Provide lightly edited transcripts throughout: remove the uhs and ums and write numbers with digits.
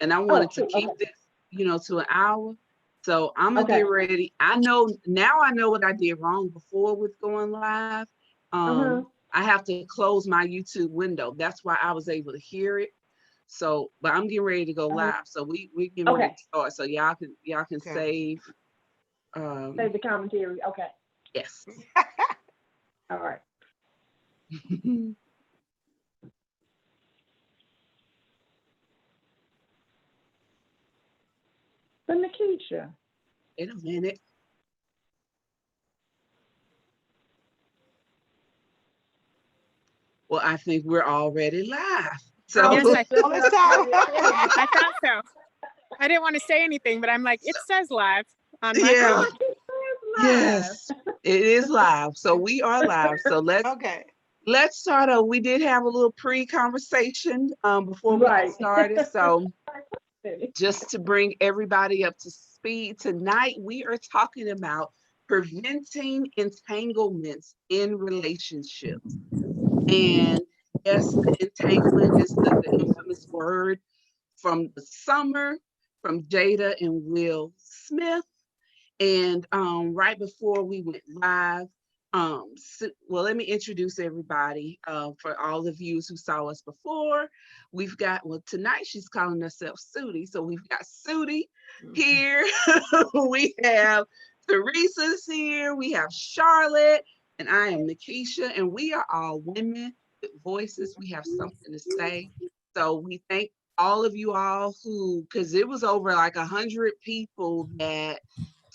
and I Oh, wanted to shoot. Okay. keep this, to an hour. So I'm gonna Okay. get ready. I know what I did wrong before with going live. Uh-huh. I have to close my YouTube window. That's why I was able to hear it. So, but I'm getting ready to go Uh, live. So we getting ready okay. to start. So y'all can Okay. save. Save the commentary. Okay. Yes. All right. So Nikisha. In a minute. Well, I think we're already live. I So was Yes, just I Oh, feeling let's us start. ready to say it. I thought so. I didn't want to say anything, but I'm like, it says live on my yeah, Oh, phone. she is live. yes, it is live. So we are live. So Okay. let's start off. We did have a little pre-conversation before we get Right. started. So Right. just to bring everybody up to speed, tonight we are talking about preventing entanglements in relationships. And yes, the entanglement is the infamous word from the summer from Jada and Will Smith. And right before we went live, well, let me introduce everybody. For all the viewers who saw us before, we've got, well, tonight she's calling herself Sudi. So we've got Sudi here. We have Teresa's here. We have Charlotte. And I am Nikisha. And we are all women with voices. We have something to say. So we thank all of you all who, because it was over like 100 people that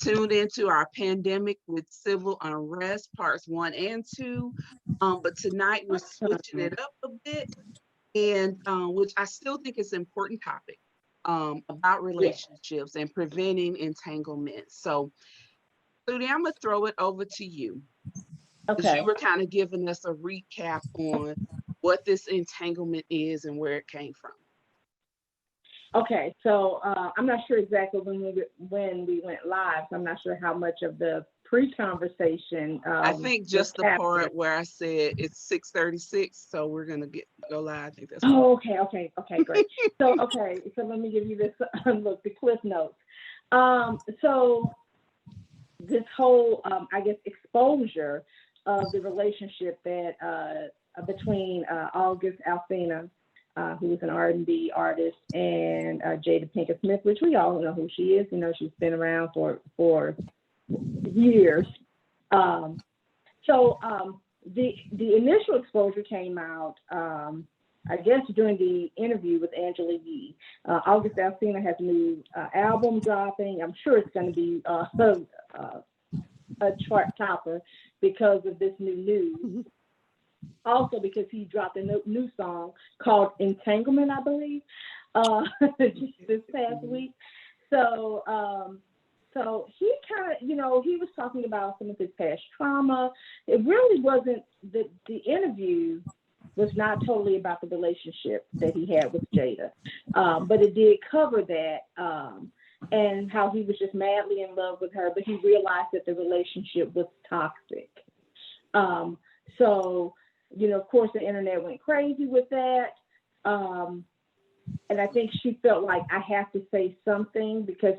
tuned into our pandemic with civil unrest parts 1 and 2. But tonight we're switching it up a bit, and which I still think is an important topic about Yeah. relationships and preventing entanglement. So, Sudi, I'm gonna throw it over to you because you Okay. were kind of giving us a recap on what this entanglement is and where it came from. Okay. So I'm not sure exactly when we went live. So I'm not sure how much of the pre-conversation I think was just the captured. part where I said it's 6:36, so we're gonna go live. I think that's what. Oh, okay, okay, great. So let me give you this look, the cliff notes. So this whole, I guess, exposure of the relationship that between August Alsina, who is an R&B artist, and Jada Pinkett Smith, which we all know who she is. You know, she's been around for years. Um, the initial exposure came out, I guess, during the interview with Angela Yee. August Alsina has a new album dropping. I'm sure it's going to be a chart topper because of this new news. Also because he dropped a new song called Entanglement, I believe, just this past week. So he kind of, he was talking about some of his past trauma. It really wasn't, the interview was not totally about the relationship that he had with Jada, but it did cover that, and how he was just madly in love with her, but he realized that the relationship was toxic. So, of course, the internet went crazy with that. And I think she felt like, I have to say something, because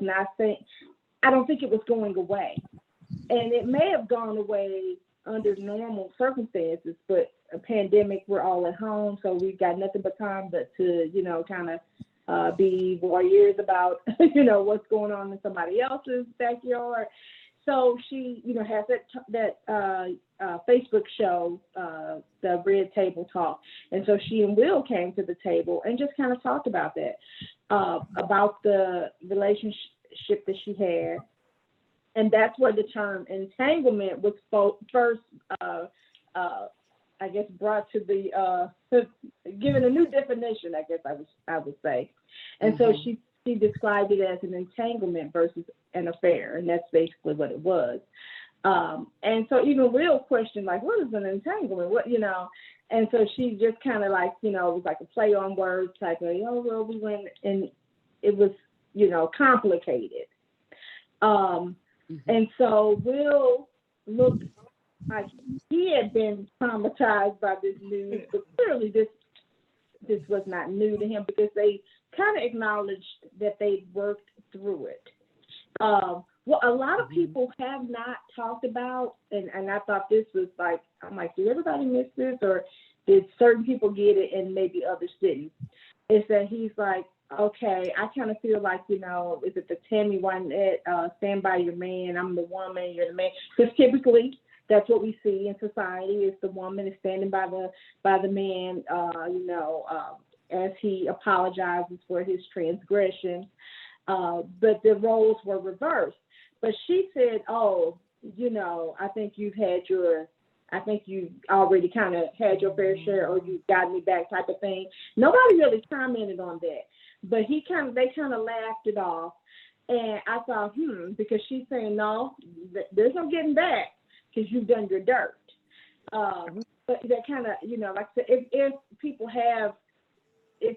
I don't think it was going away. And it may have gone away under normal circumstances, but a pandemic, we're all at home, so we've got nothing but time but to, kind of be voyeurs about, what's going on in somebody else's backyard. So she, has that Facebook show, the Red Table Talk. And so she and Will came to the table and just kind of talked about that, about the relationship that she had. And that's where the term entanglement was first, I guess, brought to the, given a new definition, I guess I would say. And so she described it as an entanglement versus an affair, and that's basically what it was. And so even Will questioned, like, what is an entanglement? What, and so she just kind of like, it was like a play on words type of, well, we went, and it was, complicated. And so Will looked like he had been traumatized by this news, but clearly this was not new to him, because they kind of acknowledged that they worked through it. What a lot of people have not talked about, and I thought this was like, I'm like, did everybody miss this, or did certain people get it and maybe others didn't? Is that he's like, okay, I kind of feel like, is it the Tammy Wynette, stand by your man, I'm the woman, you're the man? Because typically that's what we see in society, is the woman is standing by the man, as he apologizes for his transgressions. But the roles were reversed. But she said, oh, I think you've already kind of had your fair share, or you've got me back, type of thing. Nobody really commented on that. But they kind of laughed it off. And I thought, because she's saying, no, there's no getting back because you've done your dirt. But that kind of, like I said, if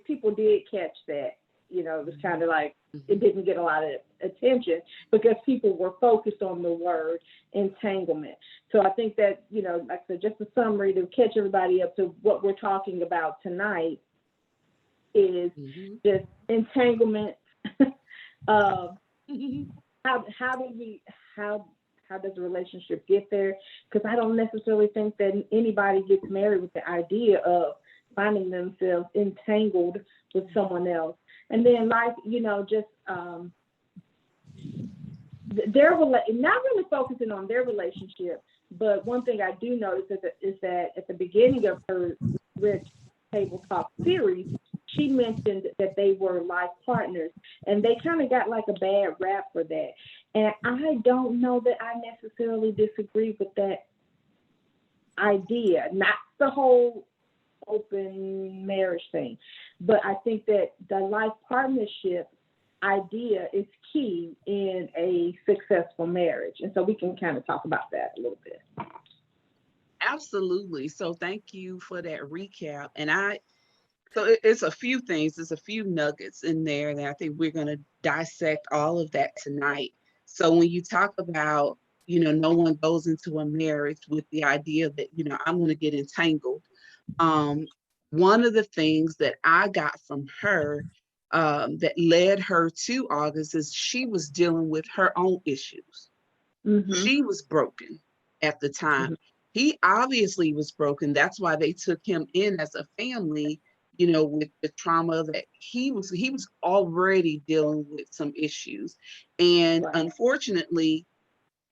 people did catch that, it was kind of like, it didn't get a lot of attention because people were focused on the word entanglement. So I think that, like I said, just a summary to catch everybody up to what we're talking about tonight is just entanglement. How does a relationship get there? Because I don't necessarily think that anybody gets married with the idea of finding themselves entangled with someone else. And then, like, just not really focusing on their relationship. But one thing I do notice is that at the beginning of her Rich Table Talk series, she mentioned that they were life partners, and they kind of got like a bad rap for that. And I don't know that I necessarily disagree with that idea, not the whole open marriage thing, but I think that the life partnership idea is key in a successful marriage. And so we can kind of talk about that a little bit. Absolutely. So thank you for that recap. And it's a few things, there's a few nuggets in there that I think we're going to dissect all of that tonight. So when you talk about, no one goes into a marriage with the idea that, I'm going to get entangled. One of the things that I got from her that led her to August is she was dealing with her own issues. She was broken at the time. He obviously was broken. That's why they took him in as a family, with the trauma that he was already dealing with some issues. And unfortunately,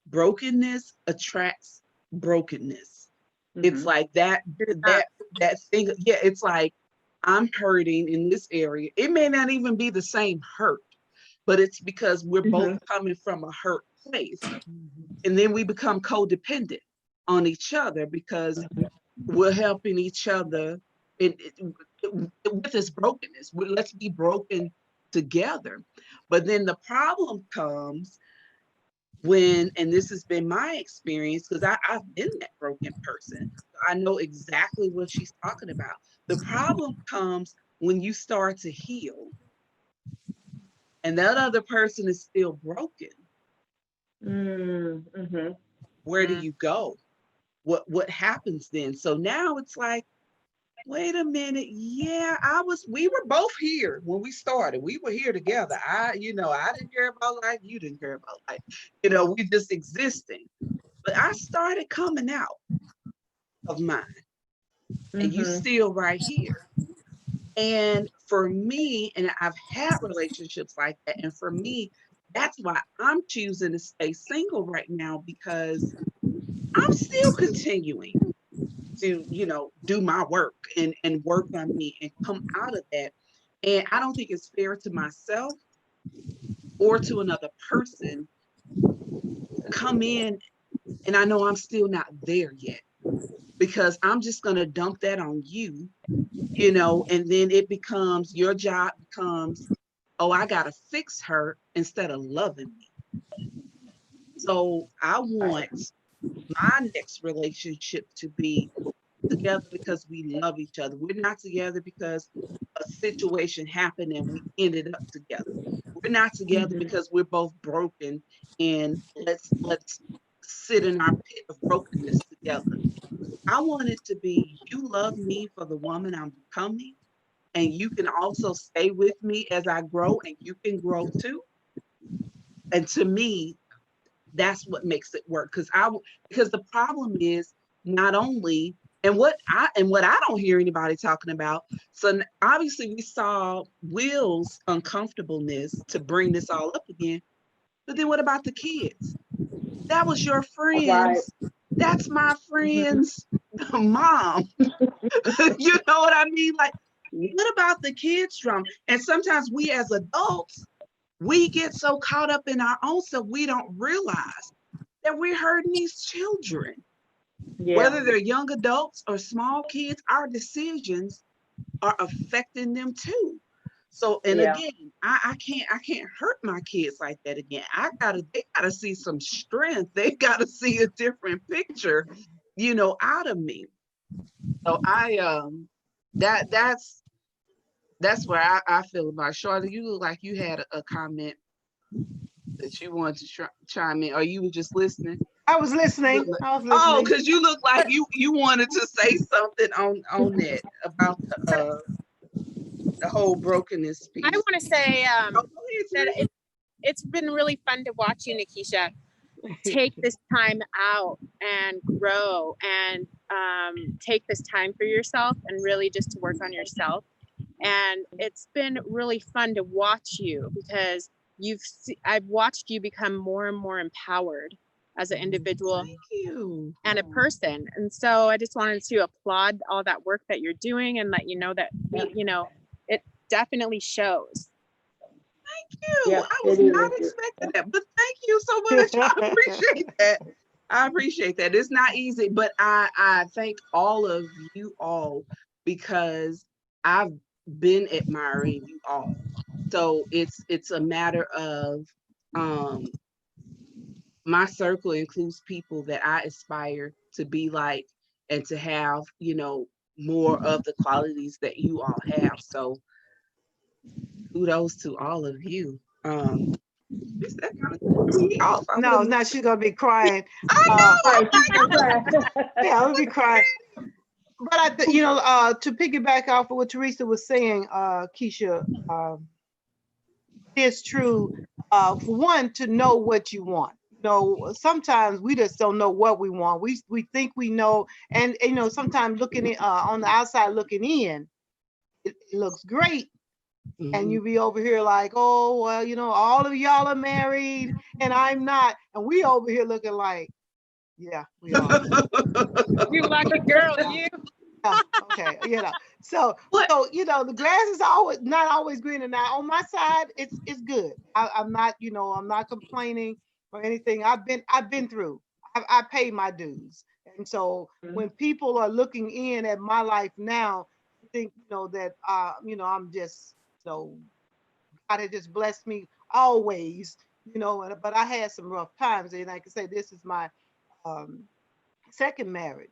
brokenness attracts brokenness. It's like that thing. Yeah, it's like, I'm hurting in this area. It may not even be the same hurt, but it's because we're both coming from a hurt place. And then we become codependent on each other because we're helping each other with this brokenness. Let's be broken together. But then the problem comes when, and this has been my experience, because I've been that broken person. I know exactly what she's talking about. The problem comes when you start to heal and that other person is still broken. Where do you go? What happens then? So now it's like, wait a minute. Yeah, we were both here when we started. We were here together. I didn't care about life. You didn't care about life. We just existing. But I started coming out of mine and you still right here. And for me, and I've had relationships like that. And for me, that's why I'm choosing to stay single right now, because I'm still continuing to, do my work and work on me and come out of that. And I don't think it's fair to myself or to another person to come in, and I know I'm still not there yet, because I'm just going to dump that on you, and then your job becomes, oh, I got to fix her instead of loving me. So I want my next relationship to be together because we love each other. We're not together because a situation happened and we ended up together. We're not together because we're both broken and let's sit in our pit of brokenness together. I want it to be, you love me for the woman I'm becoming, and you can also stay with me as I grow, and you can grow too. And to me, that's what makes it work. Because the problem is not only, and what I don't hear anybody talking about. So obviously we saw Will's uncomfortableness to bring this all up again. But then what about the kids? That was your Right. friends. That's my Mhm. friend's mom. You know what I mean? Like, what about the kids' drama? And sometimes we as adults, we get so caught up in our own stuff, we don't realize that we're hurting these children. Yeah. Whether they're young adults or small kids, our decisions are affecting them too. So, and Yeah. again, I can't hurt my kids like that again. They gotta see some strength. They gotta see a different picture, out of me. So that's where I feel about it. Charlotte. You look like you had a comment that you wanted to chime in, or you were just listening. I was You look listening. like, I was oh, listening. because you look like you wanted to say something on that about the whole brokenness I piece. want to say Oh, go ahead, that Teresa. it's been really fun to watch you, Nikisha, take this time out and grow and take this time for yourself and really just to work on yourself. And it's been really fun to watch you because I've watched you become more and more empowered as an individual Thank you. and a person. And so I just wanted to applaud all that work that you're doing and let you know that it definitely shows. Thank you. Yep. I was It not is. expecting that, but thank you so much. I appreciate that. I appreciate that. It's not easy, but I thank all of you all because I've been admiring you all. So it's a matter of um my circle includes people that I aspire to be like and to have, more of the qualities that you all have. So kudos to all of you. That kind of threw me off. I No, wasn't. now she's gonna be crying. I Uh, know. Right. I'm She's like, gonna cry. yeah, I'll be crying. But to piggyback off of what Teresa was saying, Keisha, it's true. For one, to know what you want. Sometimes we just don't know what we want. We think we know, and sometimes on the outside looking in, it looks great, and Mhm. you be over here like, oh well, all of y'all are married, and I'm not, and we over here looking like, yeah, we are. You lucky girl, you. Yeah, okay, So, What? the grass is always not always greener. Now, on my side, it's good. I'm not, I'm not complaining or anything. I've been through. I paid my dues, and so when people are looking in at my life now, I think that I'm just God had just blessed me always. But I had some rough times, and like I say, this is my um, second marriage.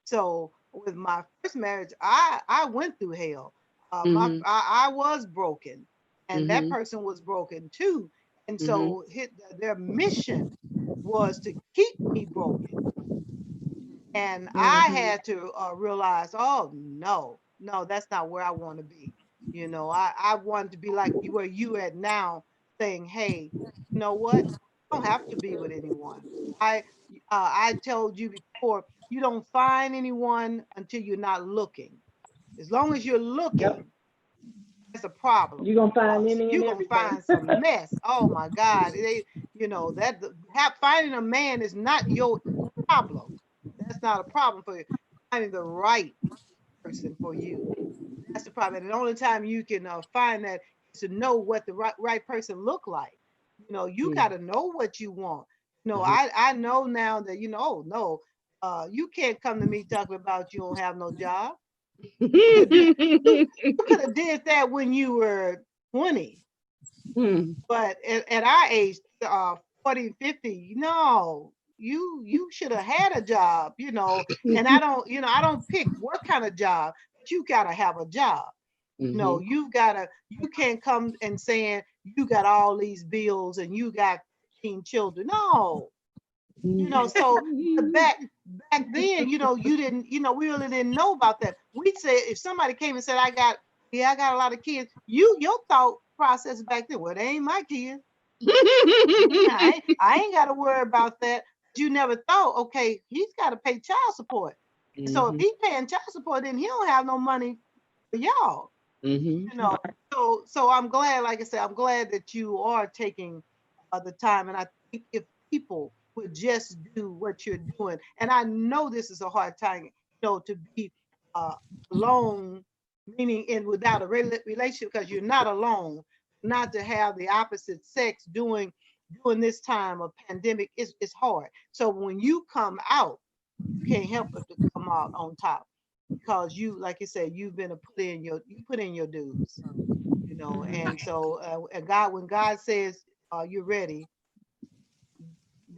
So with my first marriage, I went through hell. Mhm. I was broken, and that Mhm. person was broken too. And Mhm. so their mission was to keep me broken. And I Mhm. had to realize, oh no, no, that's not where I want to be. I wanted to be like where you at now, saying, hey, you know what? I don't have to be with anyone. I I told you before, you don't find anyone until you're not looking. As long as you're Yep. looking, that's a problem. You're gonna find Because any you're and gonna everything. find some mess. Oh my God. Finding a man is not your problem. That's not a problem for you. Finding the right person for you. That's the problem. And the only time you can find that is to know what the right person look like. You got Mhm. to know what you want. Mhm. I know now that oh no, you can't come to me talking about you don't have no job. You could have did you could have did that when you were 20, Mhm. but at our age, 40, 50, no, you should have had a job, and I don't pick what kind of job, but you gotta have a job. Mhm. You can't come and saying you got all these bills and you got 15 children. No, so but back then, you didn't, we really didn't know about that. We'd say if somebody came and said, I got Yeah, I got a lot of kids. Your thought process back then, well, they ain't my kids. I ain't got to worry about that. You never thought, okay, he's got to pay child support. So if Mhm, he's paying child support, then he don't have no money for y'all. mhm. You know, so I'm glad, like I said, I'm glad that you are taking the time. And I think if people would just do what you're doing, and I know this is a hard time, to be uh, alone, meaning in without a relationship, because you're not alone. Not to have the opposite sex during this time of pandemic is hard. So when you come out, you can't help but to come out on top because you, like you said, you put in your dues, and so and God, when God says you're ready,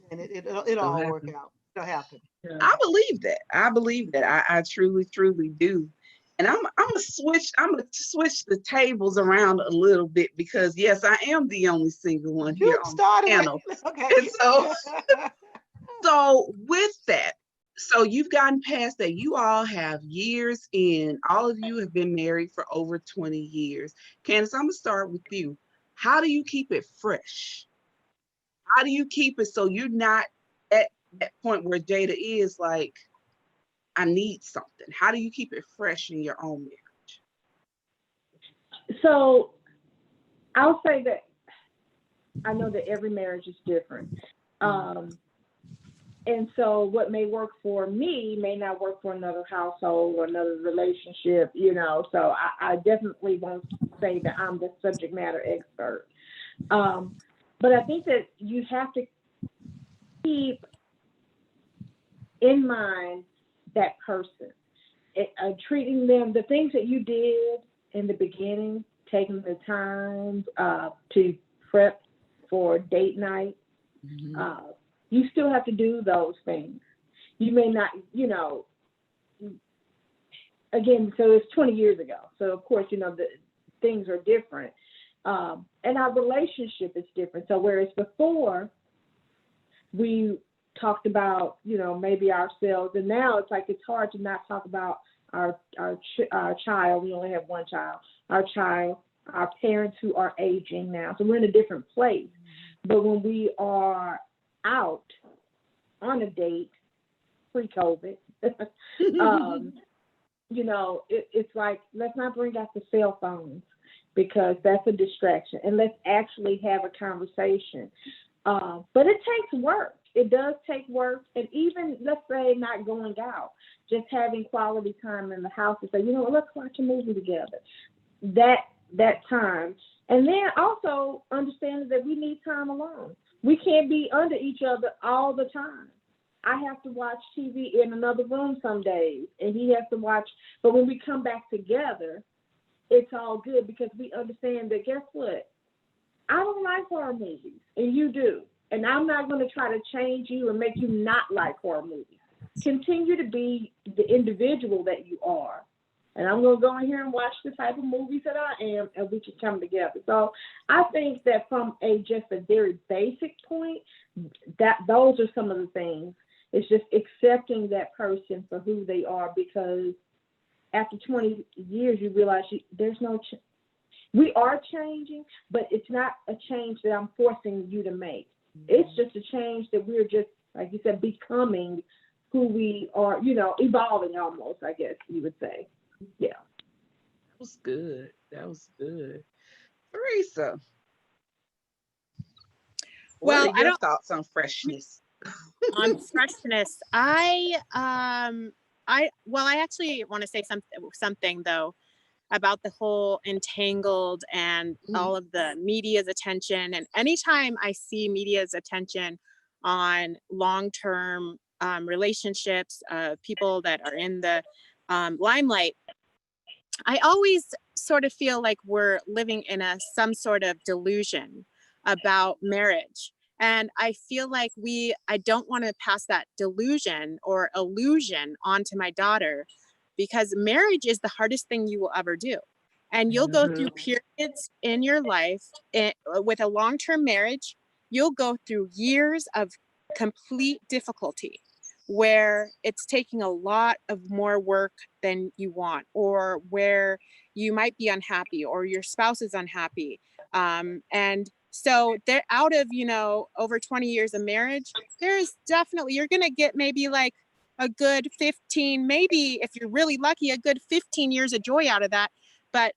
then it'll It'll all work happen. out. It'll happen. I believe that. I believe that. I truly, truly do. And I'm gonna switch the tables around a little bit because yes, I am the only single one here You on the started with panel. And okay. so with that, so you've gotten past that. You all have years in. All of you have been married for over 20 years. Candace, I'm gonna start with you. How do you keep it fresh? How do you keep it so you're not at that point where Jada is like, I need something? How do you keep it fresh in your own marriage? So I'll say that I know that every marriage is different. Um, and so what may work for me may not work for another household or another relationship, So I definitely won't say that I'm the subject matter expert. But I think that you have to keep in mind that person, treating them, the things that you did in the beginning, taking the time to prep for date night. Mhm. You still have to do those things. You may not, again, so it's 20 years ago. So, of course, the things are different. And our relationship is different. So, whereas before we talked about, maybe ourselves, and now it's like it's hard to not talk about our child. We only have one child, our child, our parents who are aging now. So, we're in a different place. But when we are out on a date pre-COVID, it's like, let's not bring out the cell phones because that's a distraction. And let's actually have a conversation. But it takes work. It does take work. And even, let's say, not going out, just having quality time in the house to say, let's watch a movie together. That time. And then also understanding that we need time alone. We can't be under each other all the time. I have to watch TV in another room some days, and he has to watch. But when we come back together, it's all good because we understand that, guess what? I don't like horror movies, and you do. And I'm not going to try to change you and make you not like horror movies. Continue to be the individual that you are. And I'm going to go in here and watch the type of movies that I am, and we can come together. So I think that from just a very basic point, that those are some of the things. It's just accepting that person for who they are, because after 20 years, you realize there's no we are changing, but it's not a change that I'm forcing you to make. It's just a change that we're just, like you said, becoming who we are, evolving almost, I guess you would say. Yeah. That was good. That was good. Teresa, what are Well, I your don't thoughts on freshness? on freshness. I actually want to say something though about the whole entangled and all of the media's attention. And anytime I see media's attention on long-term relationships, people that are in the limelight, I always sort of feel like we're living in some sort of delusion about marriage. And I feel like I don't want to pass that delusion or illusion onto my daughter, because marriage is the hardest thing you will ever do. And you'll go through periods in your life with a long-term marriage. You'll go through years of complete difficulty where it's taking a lot of more work than you want, or where you might be unhappy or your spouse is unhappy. And so they're out of, over 20 years of marriage, there's definitely, you're going to get maybe like a good 15, maybe if you're really lucky, a good 15 years of joy out of that. But,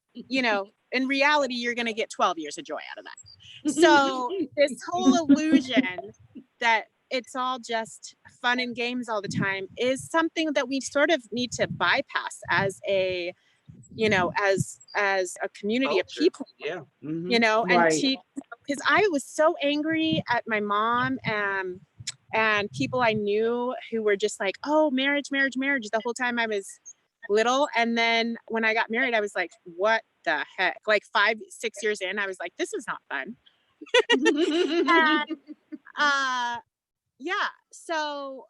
in reality, you're going to get 12 years of joy out of that. So this whole illusion that it's all just fun and games all the time is something that we sort of need to bypass as a, as a community of people. Yeah. Mm-hmm. And because I was so angry at my mom and people I knew who were just like, oh, marriage the whole time I was little. And then when I got married, I was like, what the heck? Like 5-6 years in, I was like, this is not fun. And, yeah, so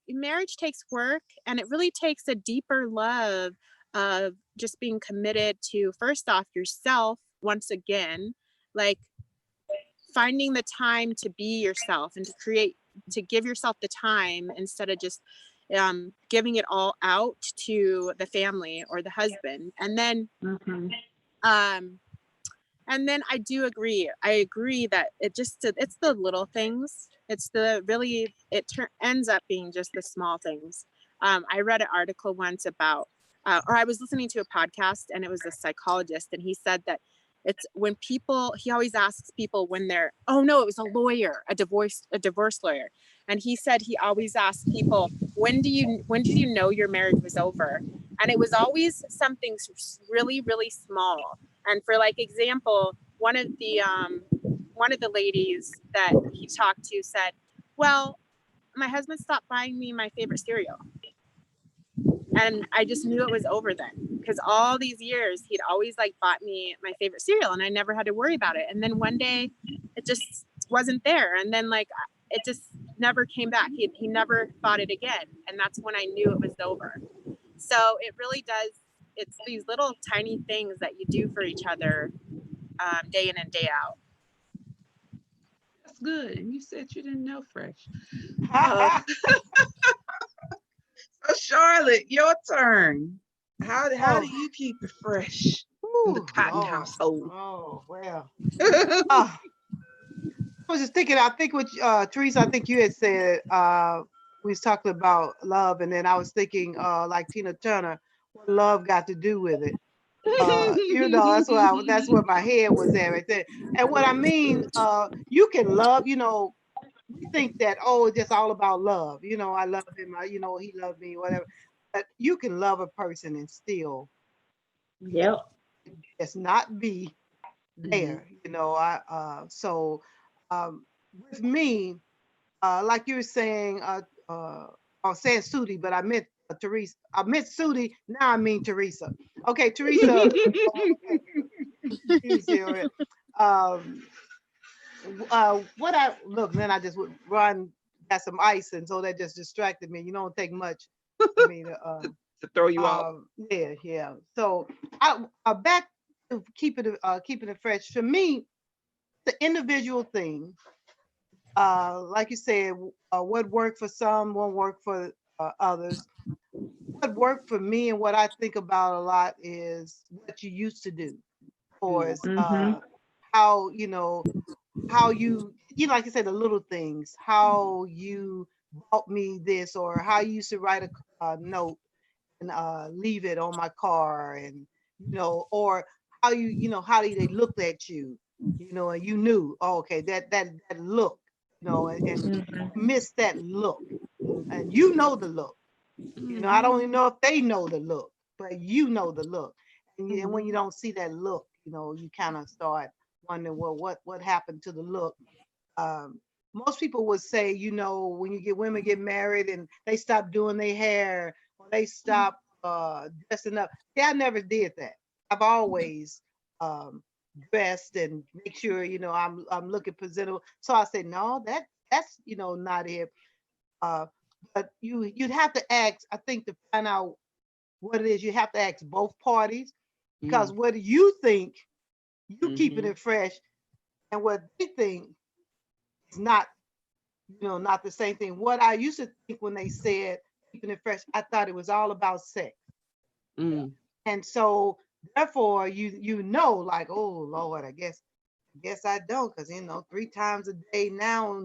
marriage takes work, and it really takes a deeper love of just being committed to, first off, yourself once again, like finding the time to be yourself and to give yourself the time instead of just giving it all out to the family or the husband. And then and then I agree that it's the little things. It's ends up being just the small things. I read an article once about, or I was listening to a podcast, and it was a psychologist, and he said that it's when people, he always asks people when they're, oh no, it was a lawyer, a divorce lawyer. And he said he always asks people, when did you know your marriage was over? And it was always something really, really small. And for like example, one of the ladies that he talked to said, well, my husband stopped buying me my favorite cereal. And I just knew it was over then, because all these years he'd always like bought me my favorite cereal and I never had to worry about it. And then one day it just wasn't there. And then like it just never came back. He never bought it again. And that's when I knew it was over. So it really does. It's these little tiny things that you do for each other day in and day out. That's good. And you said you didn't know Fresh. So Charlotte, your turn. How do you keep it fresh in the Cotton household? Oh, well. I was just thinking, I think what Teresa, I think you had said, we was talking about love, and then I was thinking like Tina Turner, what love got to do with it. That's where my head was at right there. And what I mean, you can love, we think that, oh, it's just all about love. I love him, he loved me, whatever. But you can love a person and still just not be there. So with me, like you were saying, I was saying Sudi, but I meant Teresa. I meant Sudi. Now I mean Teresa. Okay, Teresa. What I look, then I just would run, got some ice, and so that just distracted me. You don't take much for me to throw you off. Yeah. So I back to keeping it fresh. For me, the individual thing. Like you said, what worked for some won't work for others. What worked for me and what I think about a lot is what you used to do, or how you like I said, the little things, how you bought me this, or how you used to write a note and leave it on my car, and or how how they looked at you, and you knew, oh, okay, that look, and miss that look, and the look. I don't even know if they know the look, but the look. And when you don't see that look, you kind of start wondering, well, what happened to the look? Most people would say, when women get married and they stop doing their hair, or they stop dressing up. See, I never did that. I've always dressed and make sure, I'm looking presentable. So I said, no, that's not it. But you'd have to ask, I think, to find out what it is. You have to ask both parties, because what do you think you keeping it fresh, and what they think is not, not the same thing. What I used to think when they said keeping it fresh, I thought it was all about sex. And so Therefore, you know, like, oh Lord, I guess I don't, because 3 times a day now,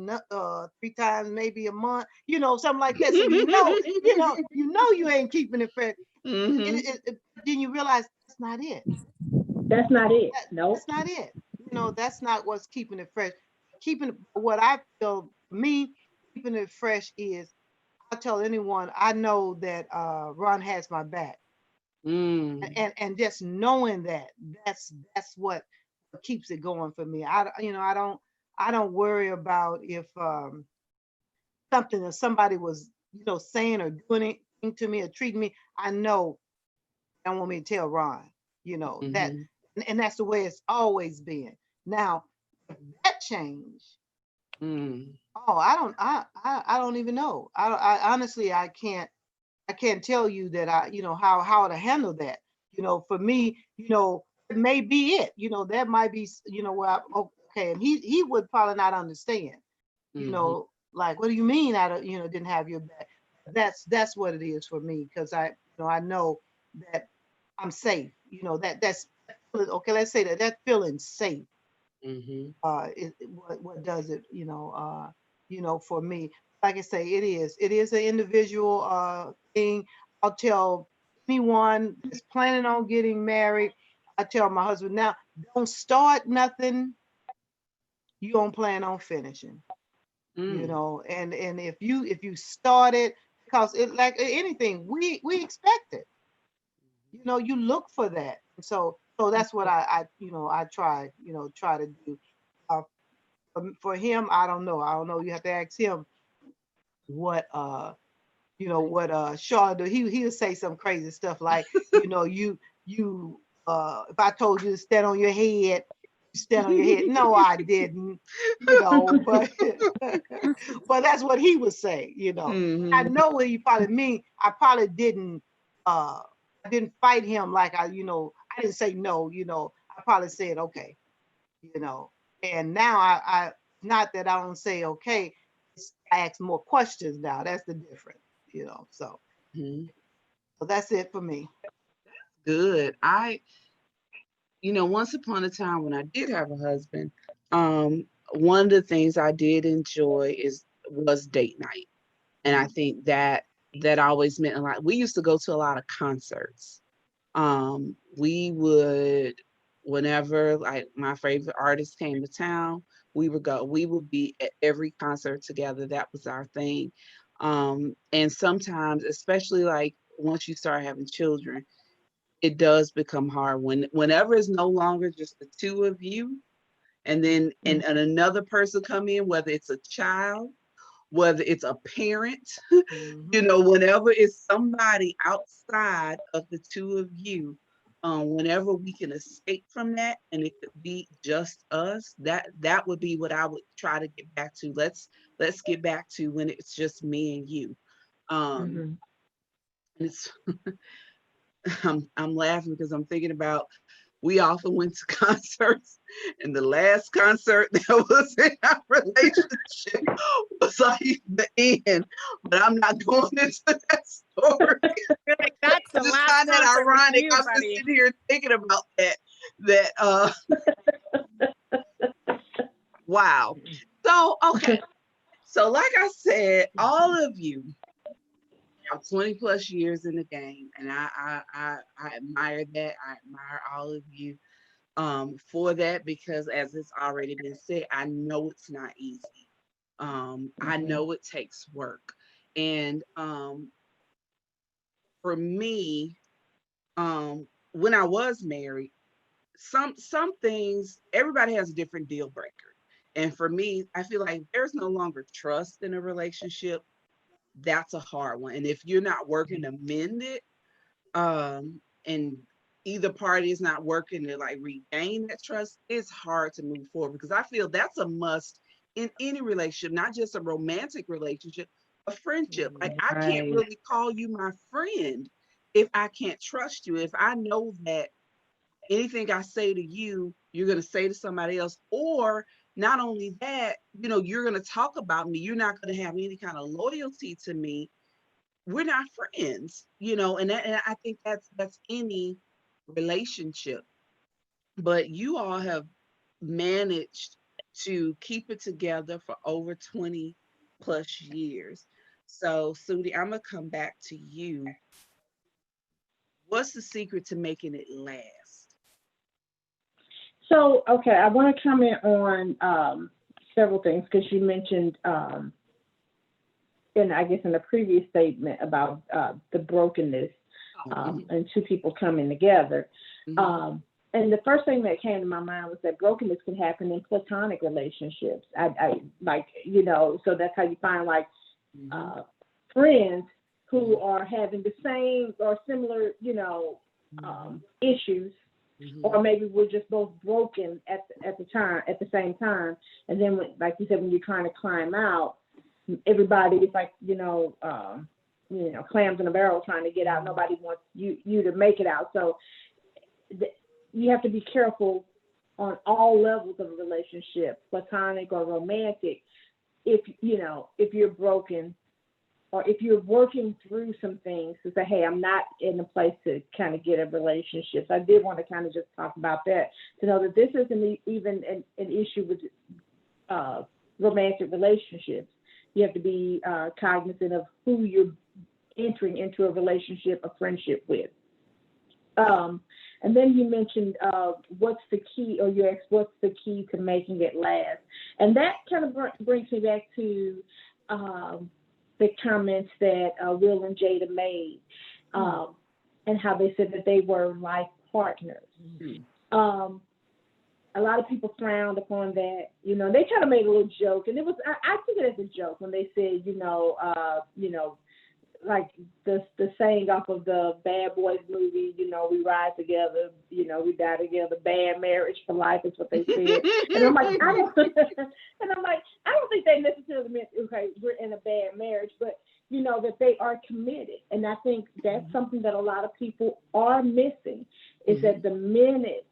3 times maybe a month, something like that. So you ain't keeping it fresh. Hmm. Then you realize that's not it. That's not it. That's Nope. not it. That's not what's keeping it fresh. What I feel, me, keeping it fresh is, I tell anyone I know that Ron has my back. Mm. And just knowing that, that's what keeps it going for me. I don't worry about if something or somebody was saying or doing anything to me or treating me. I know they don't want me to tell Ron, that, Hmm. and that's the way it's always been. Now, if that change, Mm. oh, I don't even know. I honestly, I can't tell you that how to handle that. For me, it may be it. That might be, where okay, and he would probably not understand. You Hmm. know, like, what do you mean I don't, didn't have your back? That's what it is for me, because I know that I'm safe. That's okay. Let's say that feeling safe Hmm. is what does it, for me. Like I say, it is an individual thing. I'll tell anyone that's planning on getting married. I tell my husband now, don't start nothing you don't plan on finishing. Mm. And if you start it, because it, like anything, we expect it. You look for that. So that's what I try to do. Uh, for him, I don't know. You have to ask him what Shaw do. He'll say some crazy stuff like, if I told you to stand on your head, you stand on your head. No, I didn't. But but that's what he would say. I Hmm. know what he probably mean. I probably didn't fight him like I didn't say no. I probably said okay, you know. And now I not that I don't say okay, I ask more questions now. That's the difference. Hmm. So that's it for me. Good. Once upon a time when I did have a husband, one of the things I did enjoy is was date night. And I think that always meant a lot. We used to go to a lot of concerts. We would, whenever like my favorite artist came to town, we would be at every concert together. That was our thing. And sometimes, especially like once you start having children, it does become hard whenever it's no longer just the two of you, and then and another person come in, whether it's a child, whether it's a parent, Hmm. whenever it's somebody outside of the two of you, whenever we can escape from that and it could be just us, that would be what I would try to get back to. Let's get back to when it's just me and you. Um, Mm-hmm. and it's I'm laughing because I'm thinking about, we often went to concerts, and the last concert that was in our relationship was like the end. But I'm not going into that story. You're like, that's I the just last find that concert with ironic. you, I'm just buddy. sitting here thinking about that. That wow. So okay. So like I said, all of you have 20 plus years in the game, and I admire that. I admire all of you for that, because as it's already been said, I know it's not easy. I Mm-hmm. know it takes work. And for me, when I was married, some things, everybody has a different deal breaker. And for me, I feel like there's no longer trust in a relationship. That's a hard one. And if you're not working to mend it, and either party is not working to like regain that trust, it's hard to move forward, because I feel that's a must in any relationship, not just a romantic relationship, a friendship. Like, I can't Right. really call you my friend if I can't trust you, if I know that anything I say to you, you're going to say to somebody else. Or not only that, you're going to talk about me, you're not going to have any kind of loyalty to me. We're not friends. And I think that's any relationship, but you all have managed to keep it together for over 20 plus years. So, Sudi, I'm gonna come back to you. What's the secret to making it last? So, okay, I want to comment on several things because you mentioned, in I guess in the previous statement about the brokenness Mhm, and two people coming together. mhm, And the first thing that came to my mind was that brokenness can happen in platonic relationships. I like, so that's how you find like mhm, uh, friends who mhm, are having the same or similar, issues, mhm, or maybe we're just both broken at the same time. And then, like you said, when you're trying to climb out, everybody is like, clams in a barrel trying to get out. Nobody wants you to make it out. So you have to be careful on all levels of a relationship, platonic or romantic. If you're broken, or if you're working through some things, to say, hey, I'm not in a place to kind of get a relationship. So I did want to kind of just talk about that, to know that this isn't even an issue with romantic relationships. You have to be cognizant of who you're entering into a relationship, a friendship with. Um, and then you mentioned what's the key, or you asked what's the key to making it last. And that kind of brings me back to the comments that Will and Jada made, and how they said that they were life partners. mhm. A lot of people frowned upon that. They kind of made a little joke, and I took it as a joke when they said, like the saying off of the Bad Boys movie, we ride together, we die together, bad marriage for life is what they said. And I'm like, I don't think they necessarily meant, okay, we're in a bad marriage, but that they are committed. And I think that's something that a lot of people are missing, is that the minute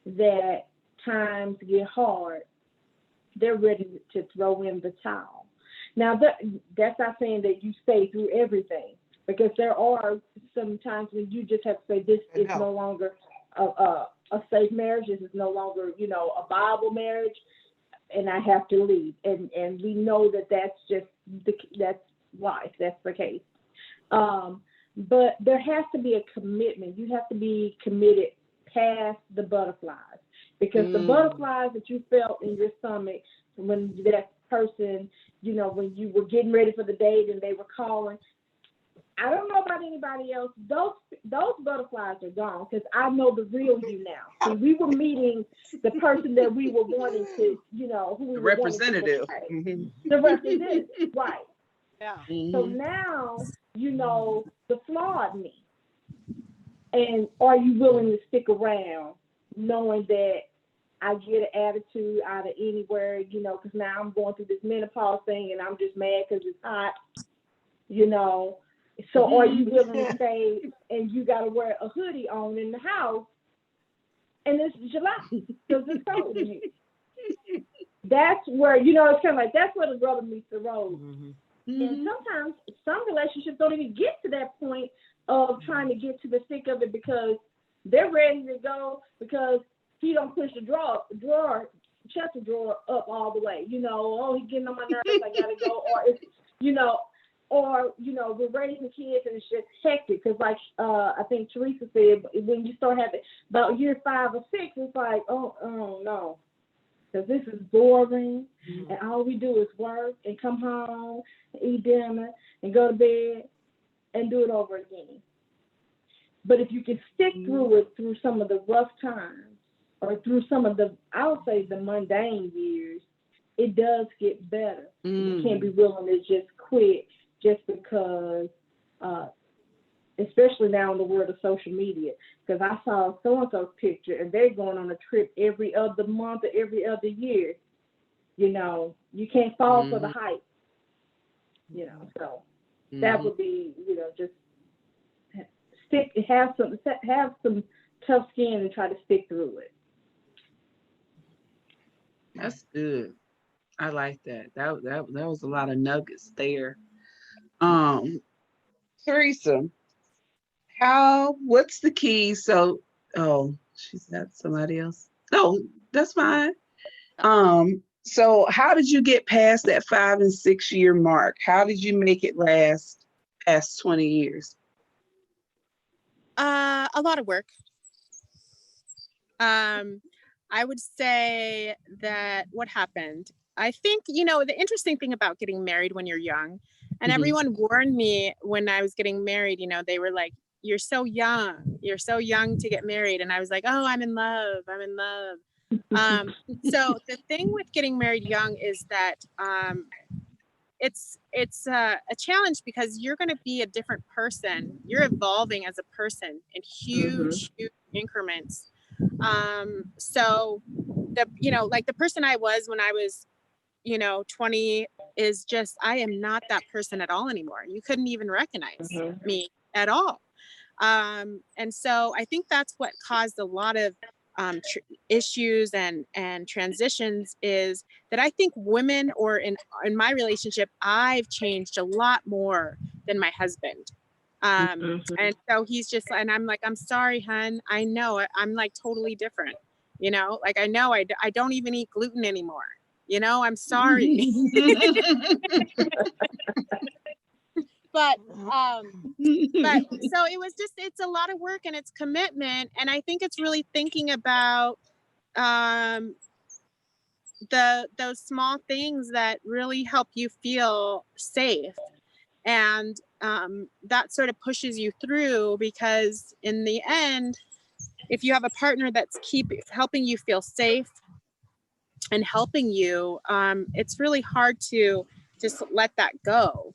that times get hard, they're ready to throw in the towel. Now, that's not saying that you stay through everything, because there are some times when you just have to say, this is no longer a safe marriage. This is no longer, a viable marriage, and I have to leave. And we know that that's just that's life. That's the case. But there has to be a commitment. You have to be committed past the butterflies, because the butterflies that you felt in your stomach when that person, when you were getting ready for the date and they were calling, I don't know about anybody else. Those butterflies are gone, because I know the real you now. See, we were meeting the person that we were wanting to, who we The were wanting to representative. portray. Mhm. The representative, right? Yeah. So Mhm. now you know the flawed me, and are you willing to stick around, knowing that I get an attitude out of anywhere, because now I'm going through this menopause thing and I'm just mad because it's hot, So are you willing to stay, and you got to wear a hoodie on in the house, and it's July because it's cold in here? That's where, it's kind of like, that's where the rubber meets the road. And sometimes some relationships don't even get to that point of trying to get to the thick of it, because they're ready to go, because he don't push the chest drawer up all the way. Oh, he's getting on my nerves, I gotta go. Or it's, we're raising kids and it's just hectic. Because like I think Teresa said, when you start having about year 5 or 6, it's like, oh no, because this is boring, and all we do is work and come home and eat dinner and go to bed and do it over again. But if you can stick through it, through some of the rough times, or through some of the, I would say, the mundane years, it does get better. You can't be willing to just quit just because, especially now in the world of social media, because I saw so-and-so's picture and they're going on a trip every other month or every other year. You can't fall for the hype, so that would be, just have some tough skin and try to stick through it. That's good. I like that. That was a lot of nuggets there. Teresa, what's the key? So Oh, she said somebody else. No, that's fine. Oh. So how did you get past that 5 and 6 year mark? How did you make it last past 20 years? A lot of work. I would say that what happened, I think, the interesting thing about getting married when you're young, and Mhm. everyone warned me when I was getting married, they were like, you're so young. You're so young to get married. And I was like, oh, I'm in love. I'm in love. So the thing with getting married young is that it's a challenge because you're going to be a different person. You're evolving as a person in huge increments. So like the person I was when I was 20 is just, I am not that person at all anymore. You couldn't even recognize me at all. And so I think that's what caused a lot of issues and transitions, is that I think women, or in my relationship, I've changed a lot more than my husband. And so he's just, and I'm like, I'm sorry, hun. I know I'm like totally different. Like I know I don't even eat gluten anymore. I'm sorry. But so it's a lot of work and it's commitment. And I think it's really thinking about those small things that really help you feel safe. And that sort of pushes you through, because in the end, if you have a partner that's helping you feel safe and helping you, it's really hard to just let that go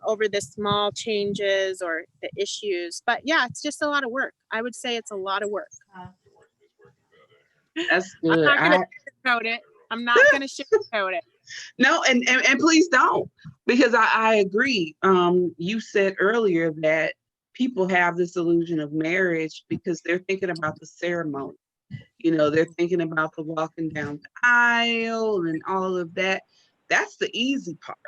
over the small changes or the issues. But yeah, it's just a lot of work. I would say it's a lot of work. That's I'm good. not going to sugarcoat it. I'm not going to sugarcoat it. No, and please don't, because I agree. You said earlier that people have this illusion of marriage because they're thinking about the ceremony. They're thinking about the walking down the aisle and all of that. That's the easy part.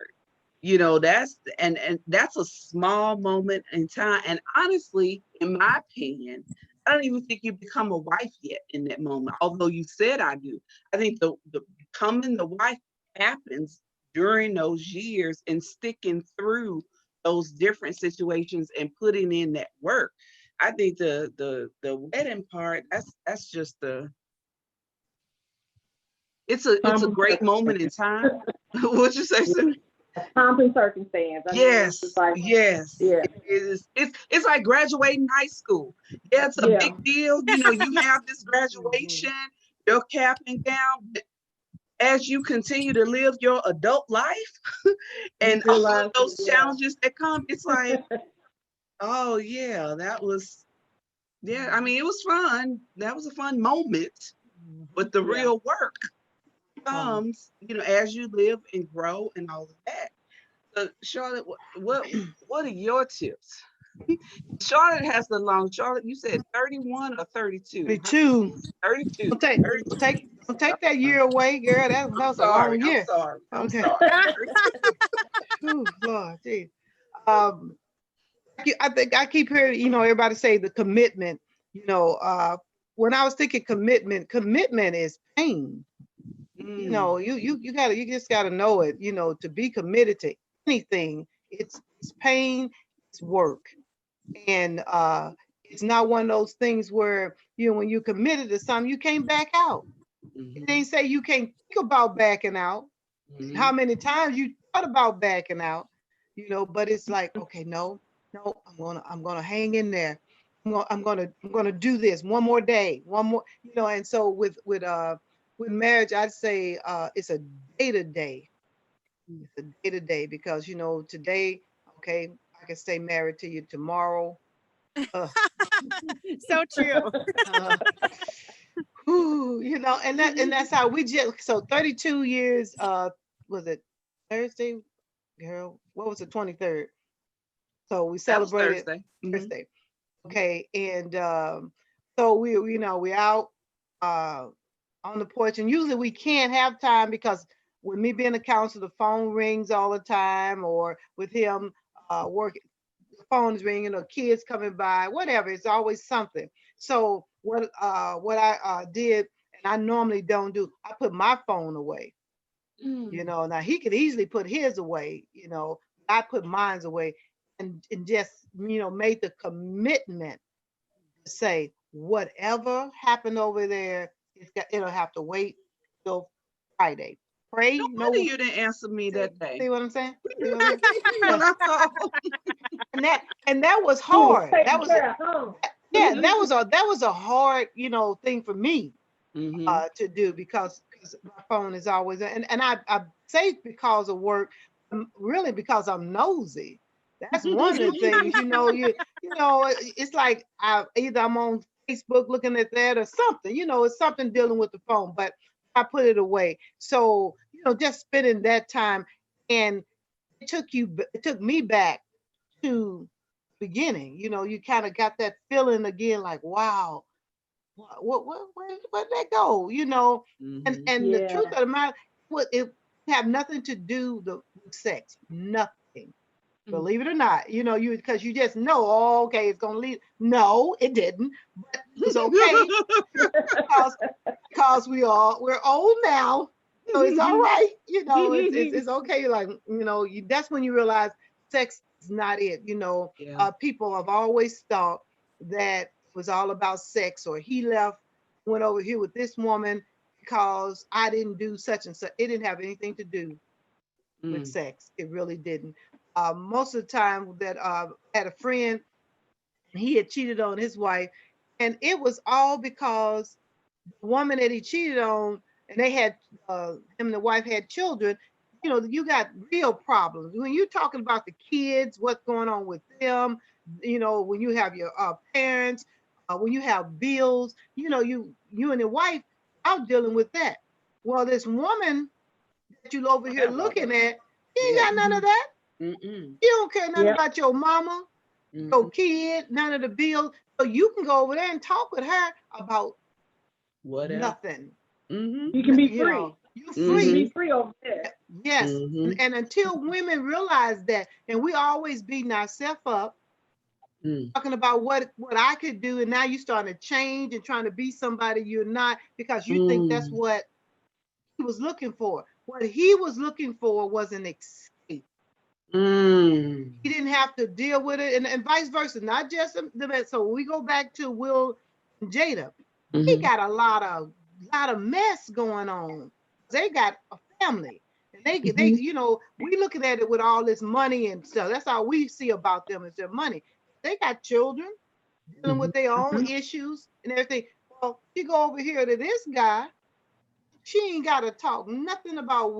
That's a small moment in time. And honestly, in my opinion, I don't even think you become a wife yet in that moment. Although you said I do. I think the becoming the wife happens during those years and sticking through those different situations and putting in that work. I think the wedding part, that's just it's a great moment in time. What'd you say, Sue? Pomp and circumstance. I mean, Yes, it's like, yes. yeah, It is. It's like graduating high school. Yeah, it's a yeah. big deal. You have this graduation, your cap and gown, but as you continue to live your adult life and all of those challenges that come, it's like, oh yeah, I mean, it was fun. That was a fun moment, but the real work comes, as you live and grow and all of that. So Charlotte, what are your tips? Charlotte has the long. Charlotte, you said 31 or 32? 32. 32. Don't take, don't take that year away, girl. That was a long year. I'm Okay. sorry. Ooh, Lord, geez. I keep hearing, everybody say the commitment. When I was thinking commitment is pain. You just gotta know it. To be committed to anything, it's pain, it's work, and it's not one of those things where when you're committed to something, you can't back out. It ain't say you can't think about backing out. How many times you thought about backing out, but it's like, okay, no, I'm gonna hang in there. I'm gonna do this one more day, one more, and so with marriage, I'd say it's a day to day. It's a day to day, because today, okay, I can stay married to you tomorrow. So true. uh, and that's how we just, so 32 years, was it Thursday, girl? What was the 23rd? So we That was celebrated Thursday. Thursday. Okay. And so we out on the porch, and usually we can't have time because with me being a counselor, the phone rings all the time, or with him working, the phone's ringing, or kids coming by, whatever. It's always something. So what I did, and I normally don't do, I put my phone away. You Mm. know, now he could easily put his away, I put mine's away, and just, made the commitment to say whatever happened over there, it'll have to wait till Friday. No Pray, wonder you didn't answer me see, that day. see what I'm saying? See what I'm saying? Leave me Yeah. alone. And that was He was hard. taking care of home. Yeah, that was a hard, thing for me Hmm. to do because my phone is always, and I say because of work, really because I'm nosy. That's one of the things, it's like either I'm on Facebook looking at that or something, it's something dealing with the phone, but I put it away. So, just spending that time, and it took me back to beginning, you kind of got that feeling again, like, wow, where'd that go? And Hmm. and the Yeah. truth of the matter, it have nothing to do with sex, nothing. Mm. Believe it or not, because you just know, oh, okay, it's gonna lead. No, it didn't, but it was okay because we're old now, so it's all right. It's okay. Like, that's when you realize sex is not it. Yeah. People have always thought that it was all about sex, or he left, went over here with this woman because I didn't do such and such. It didn't have anything to do with Mm. sex. It really didn't. Most of the time that I had a friend, he had cheated on his wife, and it was all because the woman that he cheated on, and they had him and the wife had children. You got real problems when you're talking about the kids, what's going on with them. When you have your parents, when you have bills, you and your wife out dealing with that. Well, this woman that you over here Forget about looking that. at, she ain't Yeah. got none of that. Mm-mm. You don't care nothing Yep. about your mama, Hmm. your kid, none of the bills. So you can go over there and talk with her about Whatever. nothing. Hmm. You can be You free. know, you're You can free. Hmm. be free over there. Yes. Hmm. And until women realize that, and we always beating ourselves up, Mm. talking about what I could do, and now you're starting to change and trying to be somebody you're not because you think that's Mm. what he was looking for. What he was looking for was an escape. Mm. He didn't have to deal with it, and vice versa, not just the men. So when we go back to Will and Jada, he Hmm. got a lot of mess going on. They got a family, and they Hmm. we looking at it with all this money and stuff. That's all we see about them is their money. They got children dealing Hmm. with their own Mhm. issues and everything. Well, you go over here to this guy, she ain't got to talk nothing about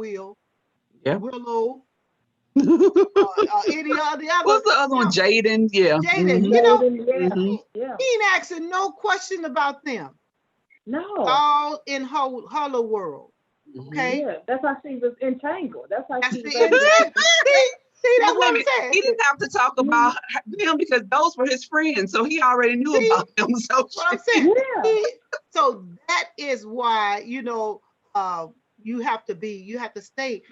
Yep. Willow, any of the other. What's the other one? No, Jaden. Yeah. Jaden, Hmm. Jaden, yeah, Hmm. yeah. he ain't asking no question about them. No. All in her world. Hmm. Okay. Yeah. That's how she was entangled. That's how That's she the was able to intent. keep it straight. See, But that's what wait a I'm minute. He saying. didn't have to talk Mhm. about them because those were his friends, so he already knew See about them. So what I'm saying. Yeah. So that is why uh, you have to stay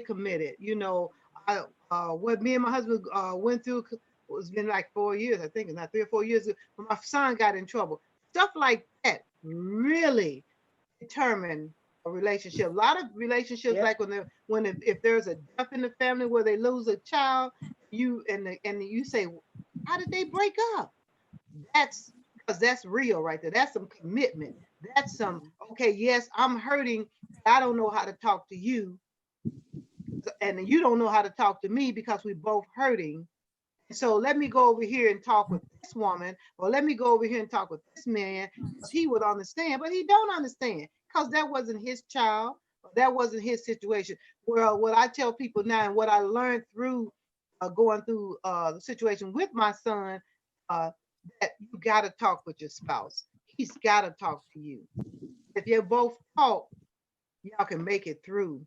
committed. What me and my husband went through was been like 4 years, I think, not 3 or 4 years ago, when my son got in trouble. Stuff like that really determine a relationship. A lot of relationships, Yep. like if there's a death in the family where they lose a child, and you say, how did they break up? That's because that's real right there. That's some commitment. That's some, okay, yes, I'm hurting. I don't know how to talk to you, and you don't know how to talk to me because we're both hurting. So let me go over here and talk with this woman, or let me go over here and talk with this man, because he would understand, but he don't understand because that wasn't his child, or that wasn't his situation. Well, what I tell people now, and what I learned through going through the situation with my son, uh, that you got to talk with your spouse. He's got to talk to you. If you both talk, y'all can make it through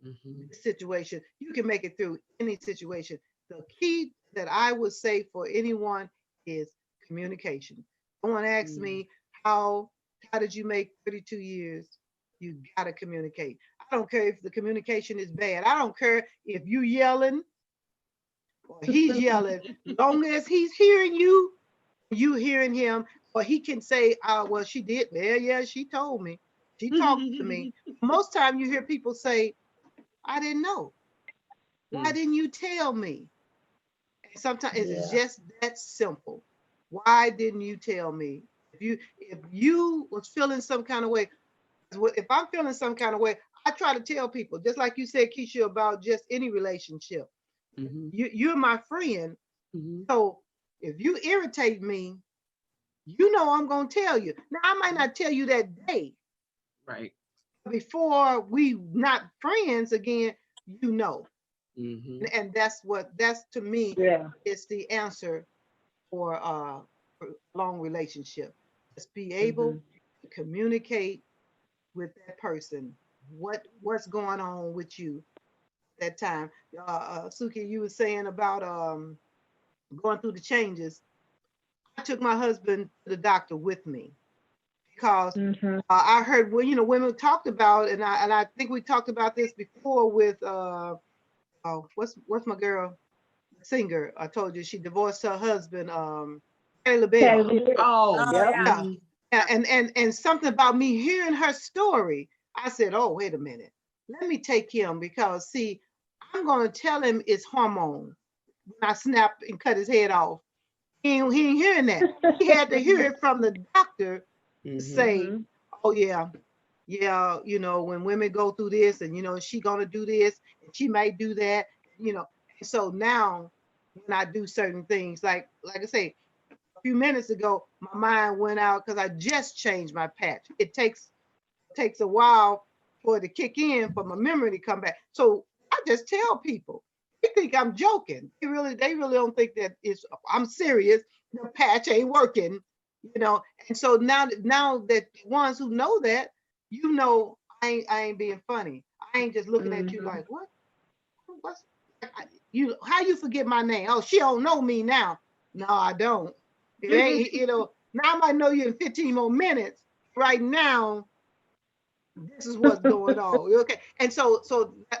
hmm. this situation. You can make it through any situation. The key that I would say for anyone is communication. Someone asks Mm. me, how did you make 32 years? You gotta communicate. I don't care if the communication is bad. I don't care if you yelling or he's yelling. Long as he's hearing you, you hearing him, Or he can say, well, she did. Yeah, she told me. She talked to me. Most time you hear people say, I didn't know. Why didn't you tell me? And sometimes it's just that simple. Why didn't you tell me? If you was feeling some kind of way, if I'm feeling some kind of way, I try to tell people, just like you said, Keisha, about just any relationship. You're my friend. So if you irritate me, you know I'm gonna tell you. Now I might not tell you that day. Right. Before we not friends again, you know. And that's to me is the answer for a long relationship. Just be able to communicate with that person. What's going on with you that time? Suki, you were saying about going through the changes. I took my husband to the doctor with me because I heard women talked about, and I think we talked about this before with what's my girl singer? I told you she divorced her husband, Patti LaBelle. Oh, Yeah. And something about me hearing her story, I said, oh, wait a minute, let me take him, because see, I'm gonna tell him it's hormone when I snap and cut his head off. He ain't hearing that. He had to hear it from the doctor to say, oh yeah, when women go through this, and she gonna do this, and she might do that, And so now when I do certain things, like I say, a few minutes ago, my mind went out because I just changed my patch. It takes a while for it to kick in, for my memory to come back. So I just tell people. They think I'm joking. They really don't think that I'm serious. The patch ain't working, And so now that the ones who know that, I ain't being funny. I ain't just looking at you like, what? What's how you forget my name? Oh, she don't know me now. No, I don't. It ain't, now I might know you in 15 more minutes. Right now, this is what's going on. Okay. And so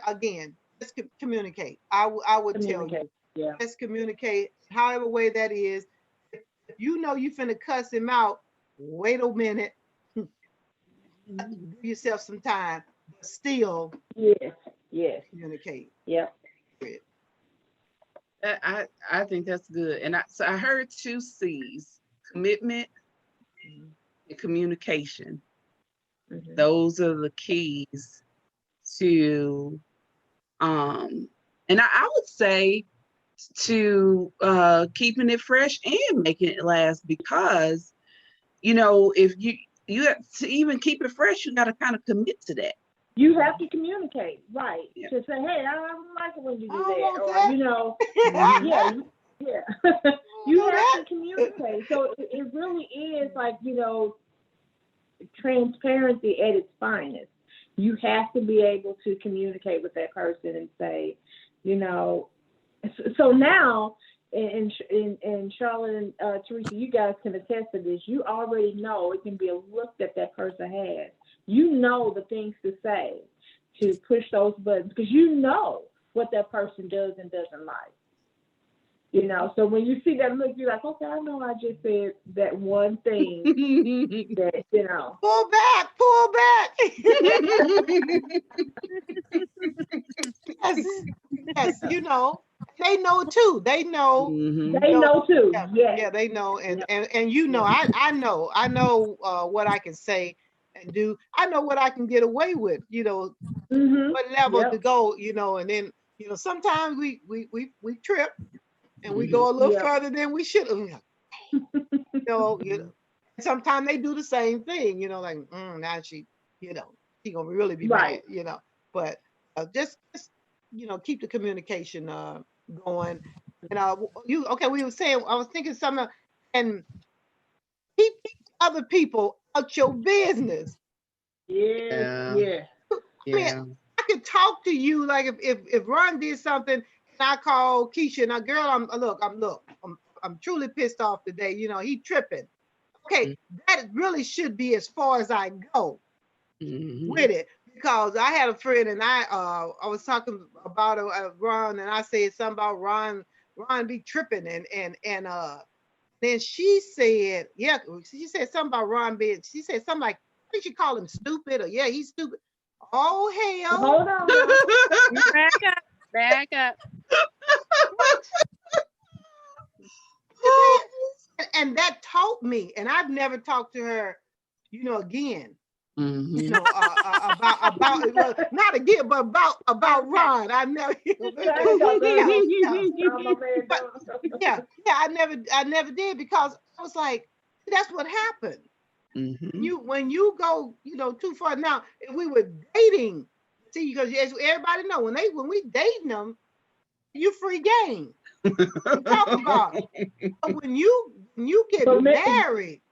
again, let's communicate. I would tell you, let's communicate however way that is. If you know you finna cuss him out, wait a minute. Give yourself some time, but still communicate. I think that's good. And so I heard 2 C's: commitment and communication. Those are the keys to and I would say to keeping it fresh and making it last, because if you have to even keep it fresh, you got to kind of commit to that. You have to communicate, right? To say, hey, I don't like it when you do that, or you have to communicate. So it really is like transparency at its finest. You have to be able to communicate with that person and say, So now, and Charlotte and Teresa, you guys can attest to this. You already know it can be a look that person has. You know the things to say to push those buttons, because you know what that person does and doesn't like. So when you see that look, you're like, okay, I know I just said that one thing that, Pull back. Yes, they know too. They know. They know too. Yeah, they know. And I know what I can say and do. I know what I can get away with, what level to go, and then, sometimes we trip and we go a little further than we should. Sometimes they do the same thing, like, now she gonna really be mad, but just keep the communication going. And we were saying, I was thinking something, and keep other people out your business. Yeah. I mean, I could talk to you, like if Ron did something and I call Keisha, now girl, I'm truly pissed off today. He tripping. Okay, that really should be as far as I go with it, because I had a friend and I was talking about Ron, and I said something about Ron be tripping, and Then she said, yeah, she said something about Ron being, she said something like, I think she called him stupid, or yeah, he's stupid. Oh, hell. Hold on now. Back up. Back up. And that taught me, and I've never talked to her, again. Mhm. About well, not again, but about Ron. I never, but yeah, I never did, because I was like, that's what happened. Mhm. When you go, too far. Now, if we were dating, see, because as everybody know, when we dating them, you free game. Talk about it. But when you get But married,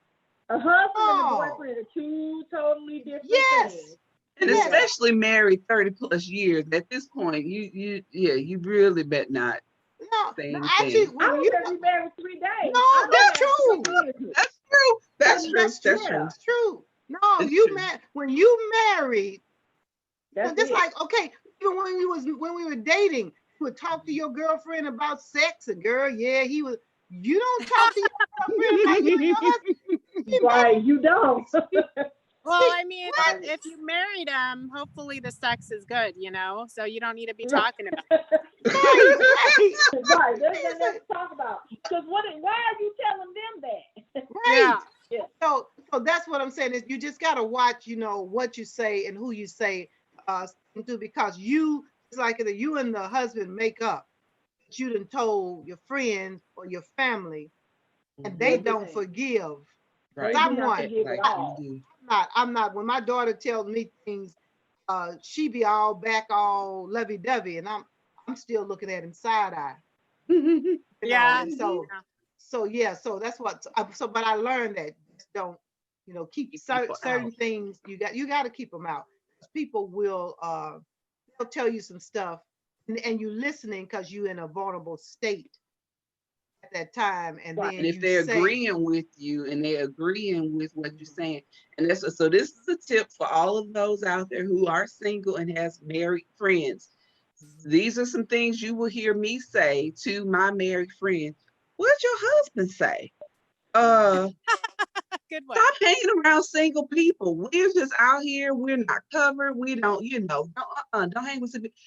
a husband and a oh, boyfriend are two totally different yes, things. And yes, especially married 30 plus years, at this point, you really bet not no, say no, actually, anything. I when don't you care if you married 3 days. no, I don't that's have no true. business. That's true. That's true. That's That's true. true. That's true. No, It's you true. when you married, That's just it. like, okay, even when we were dating, you would talk to your girlfriend about sex, and girl, yeah, he was. You don't talk to your girlfriend about you and your husband. Right, you don't. Well, I mean, Right. if you married him, hopefully the sex is good, so you don't need to be talking about it. Right, Right, let's talk about. Because why are you telling them that? right. Yeah. So that's what I'm saying, is you just gotta watch, what you say and who you say to, because it's like either you and the husband make up, but you done told your friends or your family, and they don't Everything. forgive. They Right. do not Someone, forgive at Like you all. do. I'm not. When my daughter tells me things, she be all back, all lovey-dovey, and I'm still looking at him side eye, Yeah. and so. Yeah. So yeah, so that's what. But I learned that just don't, keep Keep people certain out. things. You got to keep them out. People will they'll tell you some stuff, and you listening because you in a vulnerable state at that time, and Right. And then if you they're say, agreeing with you and they're agreeing with what you're saying, and so this is a tip for all of those out there who are single and has married friends. These are some things you will hear me say to my married friend. What'd your husband say? Uh, Good one. Stop hanging around single people. We're just out here. We're not covered. We don't, don't hang with single people.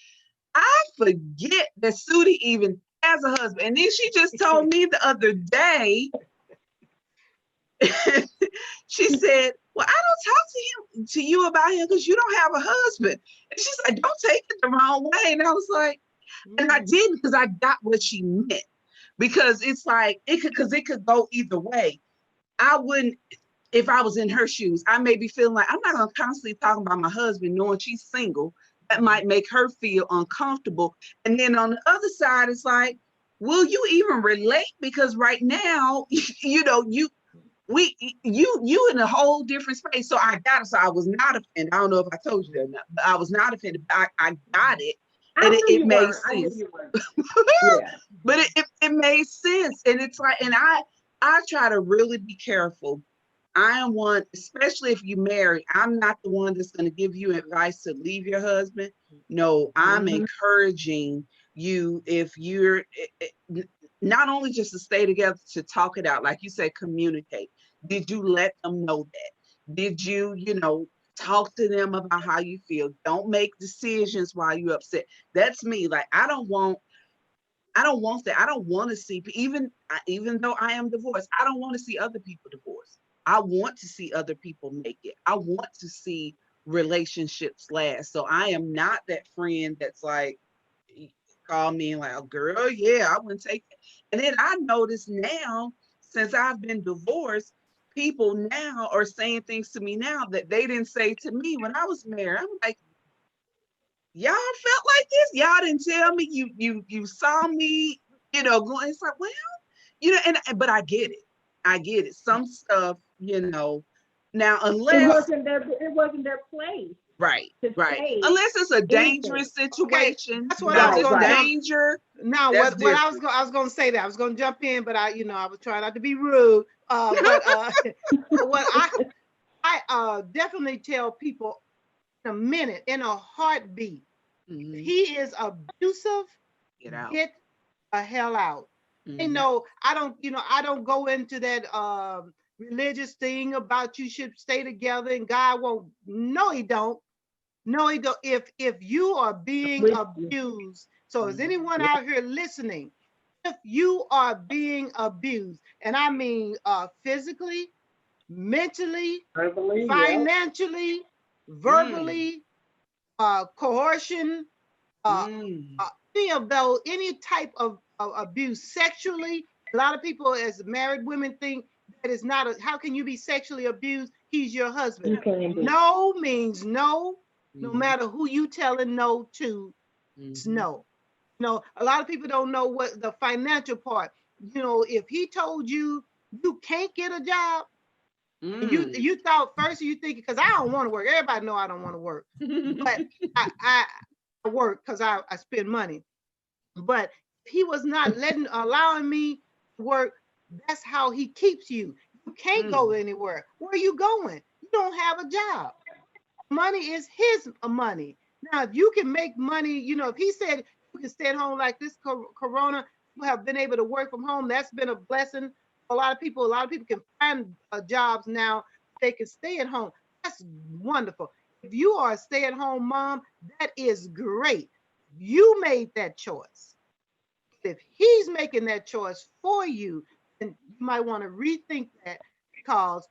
I forget that Sudi even has a husband. And then she just told me the other day, she said, well, I don't talk to you about him because you don't have a husband. And she's like, don't take it the wrong way. And I was like, and I didn't, because I got what she meant. Because it's like, because it could go either way. I wouldn't, if I was in her shoes, I may be feeling like I'm not going to constantly talk about my husband knowing she's single. That might make her feel uncomfortable. And then on the other side, it's like, will you even relate? Because right now, you in a whole different space. So I was not offended. I don't know if I told you that or not, but I was not offended. I got it. I And knew it you made weren't. I knew sense. you weren't. Yeah. But it made sense. And it's like, and I try to really be careful. I am one, especially if you marry, I'm not the one that's going to give you advice to leave your husband. No, I'm encouraging you, if you're not only just to stay together, to talk it out, like you said, communicate. Did you let them know that? Did you, talk to them about how you feel? Don't make decisions while you're upset. That's me. Like, I don't want that. I don't want to see, even though I am divorced, I don't want to see other people divorced. I want to see other people make it. I want to see relationships last. So I am not that friend that's like, call me and like, oh, girl, yeah, I wouldn't take it. And then I notice now, since I've been divorced, people now are saying things to me now that they didn't say to me when I was married. I'm like, y'all felt like this? Y'all didn't tell me. You saw me, going. It's like, well, but I get it. I get it. Some stuff, now It unless wasn't their. It wasn't their place right, to right. say Unless it's a anything. dangerous Okay, situation. that's what I Now, was if it's going to Right. jump. danger, Now, that's what I different. was going to say that I was going to jump in, but I was trying not to be rude. But what I definitely tell people in a minute, in a heartbeat, if Mhm. he is abusive, Get out. get the hell out. They know I don't go into that religious thing about you should stay together and God won't. No, he don't. No, he don't. If you are being With you. abused, so is anyone out here listening? If you are being abused, and I mean physically, mentally, Verbally, yeah. financially, verbally, coercion, uh, Mm. any of those, any type of abuse, sexually. A lot of people, as married women, think that is not a. How can you be sexually abused? He's your husband. You can be. No means no. No Mhm. matter who you telling no to, it's Mhm. no. You know, a lot of people don't know what the financial part. You know, if he told you you can't get a job, and Mm. you thought first you think because I don't want to work. Everybody know I don't want to work, but I work because I spend money. But he was not allowing me to work. That's how he keeps you. You can't go Mm. anywhere. Where are you going? You don't have a job. Money is his money. Now, if you can make money, you know, if he said you can stay at home like this corona, you have been able to work from home. That's been a blessing. A lot of people can find jobs now. They can stay at home. That's wonderful. If you are a stay-at-home mom, that is great. You made that choice. If he's making that choice for you, then you might want to rethink that because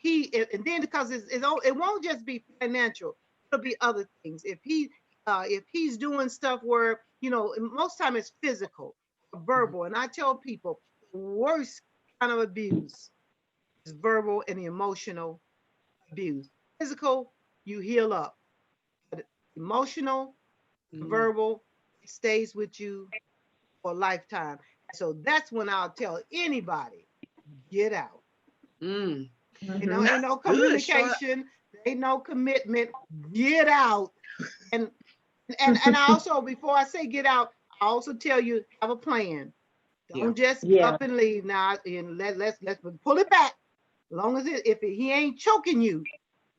and then because it won't just be financial, it'll be other things. If he's doing stuff where most time it's physical, verbal, and I tell people the worst kind of abuse is verbal and emotional abuse. Physical, you heal up, but emotional, Mm. verbal, it stays with you for a lifetime. So that's when I'll tell anybody, get out. Mm. Mm-hmm. Ain't no That's good, Charlotte. communication, ain't no commitment. Get out. And and I also, before I say get out, I also tell you have a plan. Yeah. Don't just Yeah. up and leave now. And let's pull it back. As long as if he ain't choking you,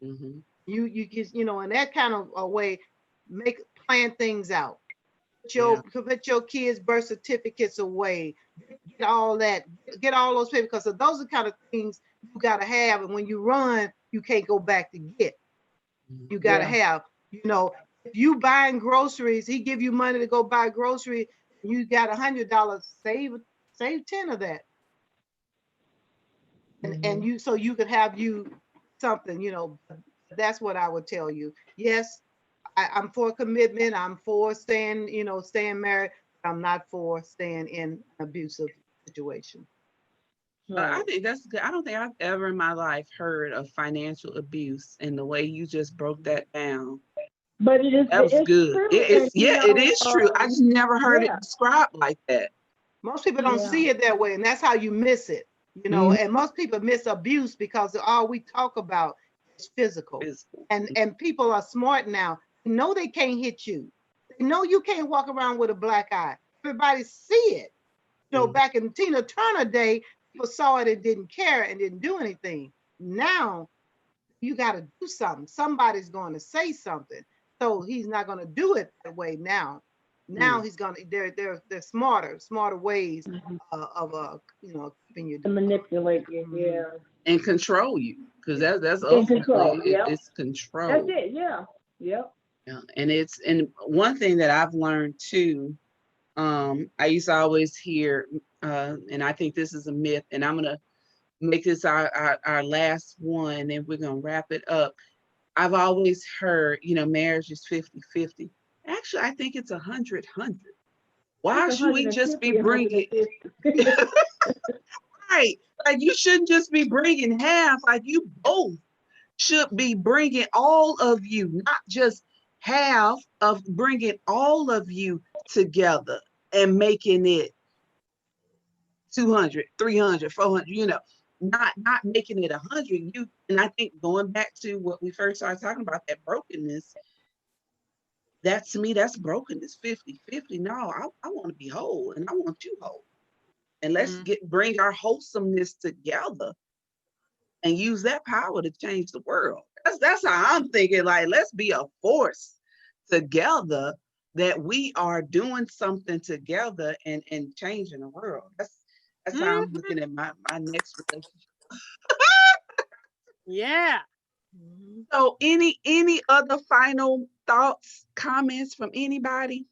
Mhm. you just in that kind of a way, plan things out. Yeah. Put your kids' birth certificates away. Get all that. Get all those papers because those are the kind of things you got to have. And when you run, you can't go back to get. You got to Yeah. have. If you buying groceries, he give you money to go buy groceries. You got $100. Save 10 of that, and Mm-hmm. so you could have you something. That's what I would tell you. Yes, I'm for commitment. I'm for staying married. I'm not for staying in an abusive situation. I Right. think that's good. I don't think I've ever in my life heard of financial abuse and the way you just broke that down. But That was it's good. true, and It's yeah, it is true. I just never heard it yeah, described like that. Most people don't yeah. see it that way, and that's how you miss it. Mhm. And most people miss abuse because all we talk about is physical. Physical. And people are smart now. They know they can't hit you. They know you can't walk around with a black eye. Everybody see it. Mhm. Back in Tina Turner day, people saw it and didn't care and didn't do anything. Now you got to do something. Somebody's going to say something. So he's not going to do it that way now. Now Mm. he's going to. They're smarter ways Mm-hmm. of keeping you To down. manipulate you, Mhm. yeah. And control you because that's In ultimately control, yep. it's That's control. it, yeah. Yep. Yeah. And one thing that I've learned too, I used to always hear, and I think this is a myth, and I'm gonna make this our last one and we're gonna wrap it up. I've always heard, marriage is 50-50. Actually, I think it's 100-100. It's Why should we just be 150, bringing 150. right? Like you shouldn't just be bringing half. Like you both should be bringing all of you, not just half of bringing all of you together and making it 200, 300, 400, not making it 100. And I think going back to what we first started talking about, that brokenness, that to me, that's brokenness 50-50. No, I want to be whole and I want you whole. And let's Mhm. bring our wholesomeness together and use that power to change the world. That's how I'm thinking. Like, let's be a force together that we are doing something together and changing the world. That's how I'm looking at my next relationship. Yeah. So any other final thoughts, comments from anybody?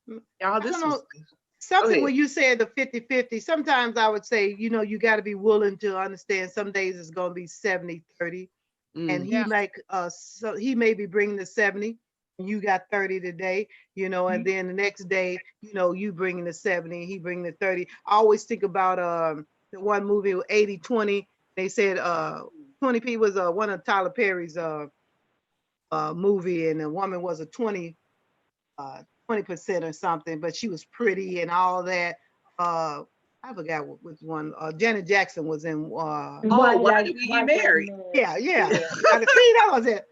Y'all, I this don't was know. good. Something ahead. when you said the 50-50, sometimes I would say, you got to be willing to understand some days it's going to be 70-30. And Mm. he Yeah. so he may be bringing the 70, and you got 30 today, and then the next day, you bringing the 70, he bringing the 30. I always think about the one movie with 80-20. They said 20 was one of Tyler Perry's movie, and the woman was a 20% or something, but she was pretty and all that. I forgot which one. Janet Jackson was in. Oh, why did we get married? Yeah. Yeah. See, that was it.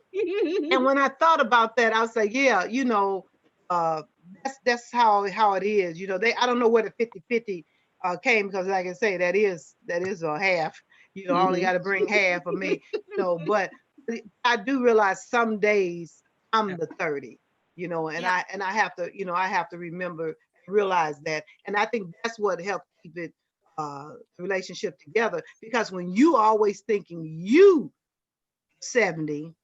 And when I thought about that, I was like, yeah, that's how it is. I don't know where the 50-50 came, because like I say, that is a half. I only got to bring half of me. But I do realize some days I'm the 30. And Yeah. I have to, I have to remember, realize that. And I think that's what helped keep it the relationship together, because when you always thinking you 70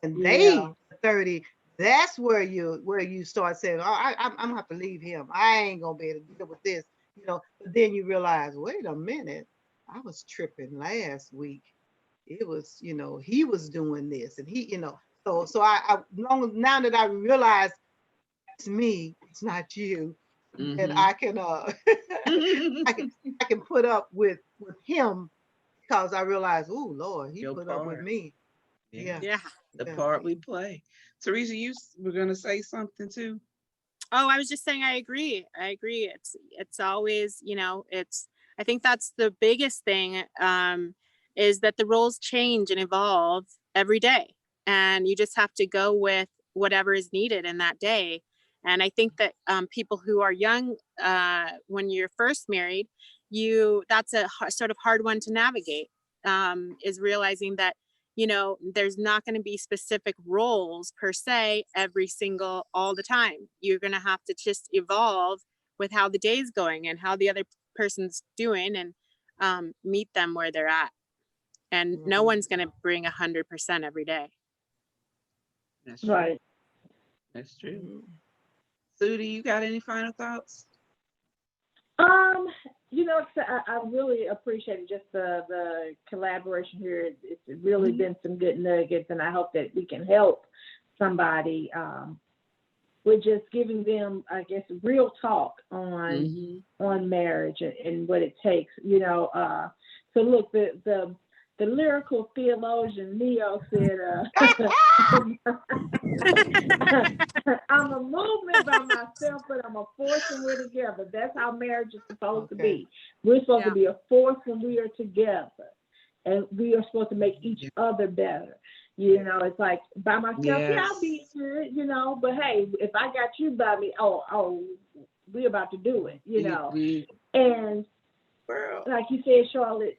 and they 30, that's where you start saying, oh, I'm gonna have to leave him. I ain't gonna be able to deal with this. But then you realize, wait a minute, I was tripping last week. It was, he was doing this, and he, so now that I realize it's me, it's not you, and I can I can put up with him, because I realize, oh Lord, he Your put up with part. me. Yeah. Yeah. The Yeah. part we play. Teresa, you were gonna say something too? Oh, I was just saying, I agree. It's always, I think that's the biggest thing, is that the roles change and evolve every day. And you just have to go with whatever is needed in that day. And I think that people who are young, when you're first married, that's a sort of hard one to navigate, is realizing that there's not going to be specific roles per se all the time. You're going to have to just evolve with how the day's going and how the other person's doing, and meet them where they're at. And no one's going to bring 100% every day. That's true. Right. That's true. Sudie, you got any final thoughts? I really appreciate just the collaboration here. It's really been some good nuggets, and I hope that we can help somebody with just giving them, I guess, real talk on marriage and what it takes. So look, the lyrical theologian Neo said, I'm a movement by myself, but I'm a force when we're together. That's how marriage is supposed to be. We're supposed to be a force when we are together, and we are supposed to make each other better. It's like by myself, I'll be good, but hey, if I got you by me, we're about to do it, And like you said, Charlotte,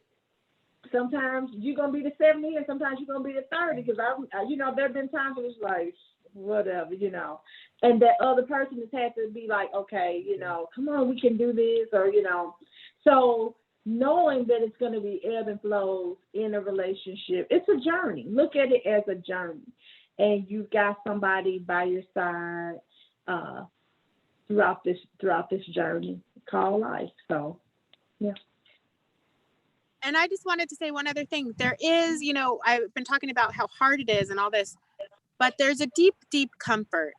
sometimes you're going to be the 70 and sometimes you're going to be the 30, because there have been times when it's like, whatever, and that other person has had to be like, okay, come on, we can do this, or, so knowing that it's going to be ebb and flows in a relationship, it's a journey. Look at it as a journey, and you've got somebody by your side throughout this journey called life. So, yeah. And I just wanted to say one other thing. There is, I've been talking about how hard it is and all this, but there's a deep, deep comfort.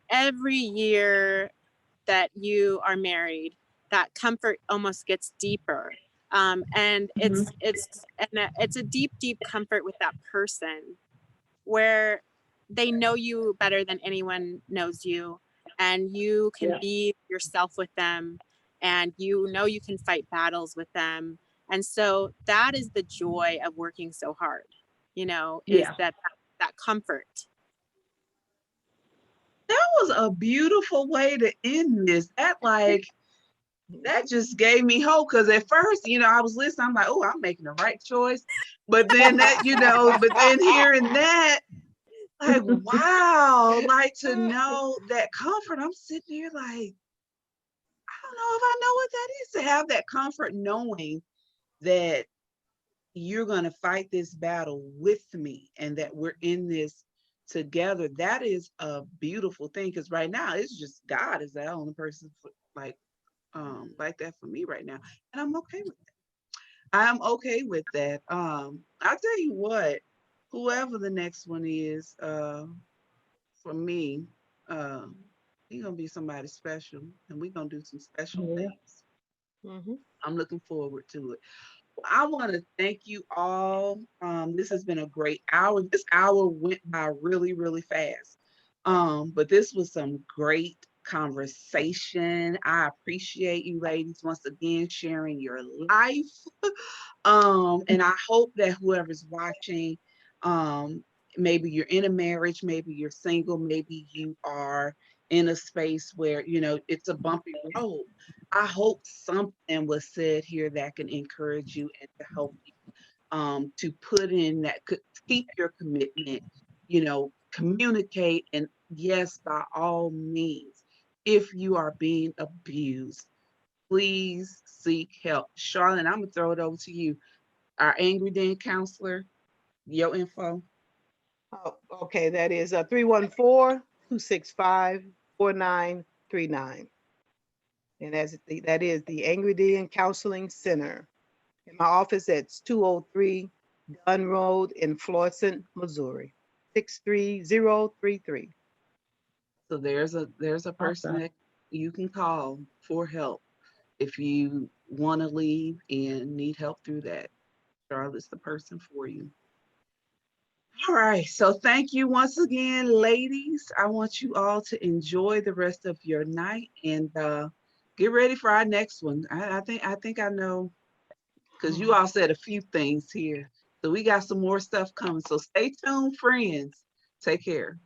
Every year that you are married, that comfort almost gets deeper. And it's a deep, deep comfort with that person, where they know you better than anyone knows you, and you can be yourself with them, and you can fight battles with them. And so that is the joy of working so hard, is that comfort. That was a beautiful way to end this. That just gave me hope, because at first, I was listening, I'm like, oh, I'm making the right choice. But then but then hearing that, Like, wow, like to know that comfort. I'm sitting here like, I don't know if I know what that is, to have that comfort knowing that you're going to fight this battle with me and that we're in this together. That is a beautiful thing, because right now it's just God is the only person like that for me right now, and I'm okay with that. I'm okay with that. I'll tell you what, whoever the next one is, for me, um, he's gonna be somebody special, and we're gonna do some special Yeah. things. Mhm. I'm looking forward to it. I want to thank you all. This has been a great hour. This hour went by really, really fast. But this was some great conversation. I appreciate you ladies once again sharing your life. And I hope that whoever's watching, um, maybe you're in a marriage, maybe you're single, maybe you are in a space where, it's a bumpy road. I hope something was said here that can encourage you and to help you, to put in that, keep your commitment, communicate. And yes, by all means, if you are being abused, please seek help. Charlotte, I'm going to throw it over to you. Our Angry Den counselor, your info. Oh, okay, that is 314-265-4939. And that is the Angry Den Counseling Center. In my office, that's 203 Dunn Road in Florissant, Missouri, 63033. So there's a person Awesome. that you can call for help if you want to leave and need help through that. Charlotte's the person for you. All right. So thank you once again, ladies. I want you all to enjoy the rest of your night and get ready for our next one. I think I know, because you all said a few things here. So we got some more stuff coming. So stay tuned, friends. Take care.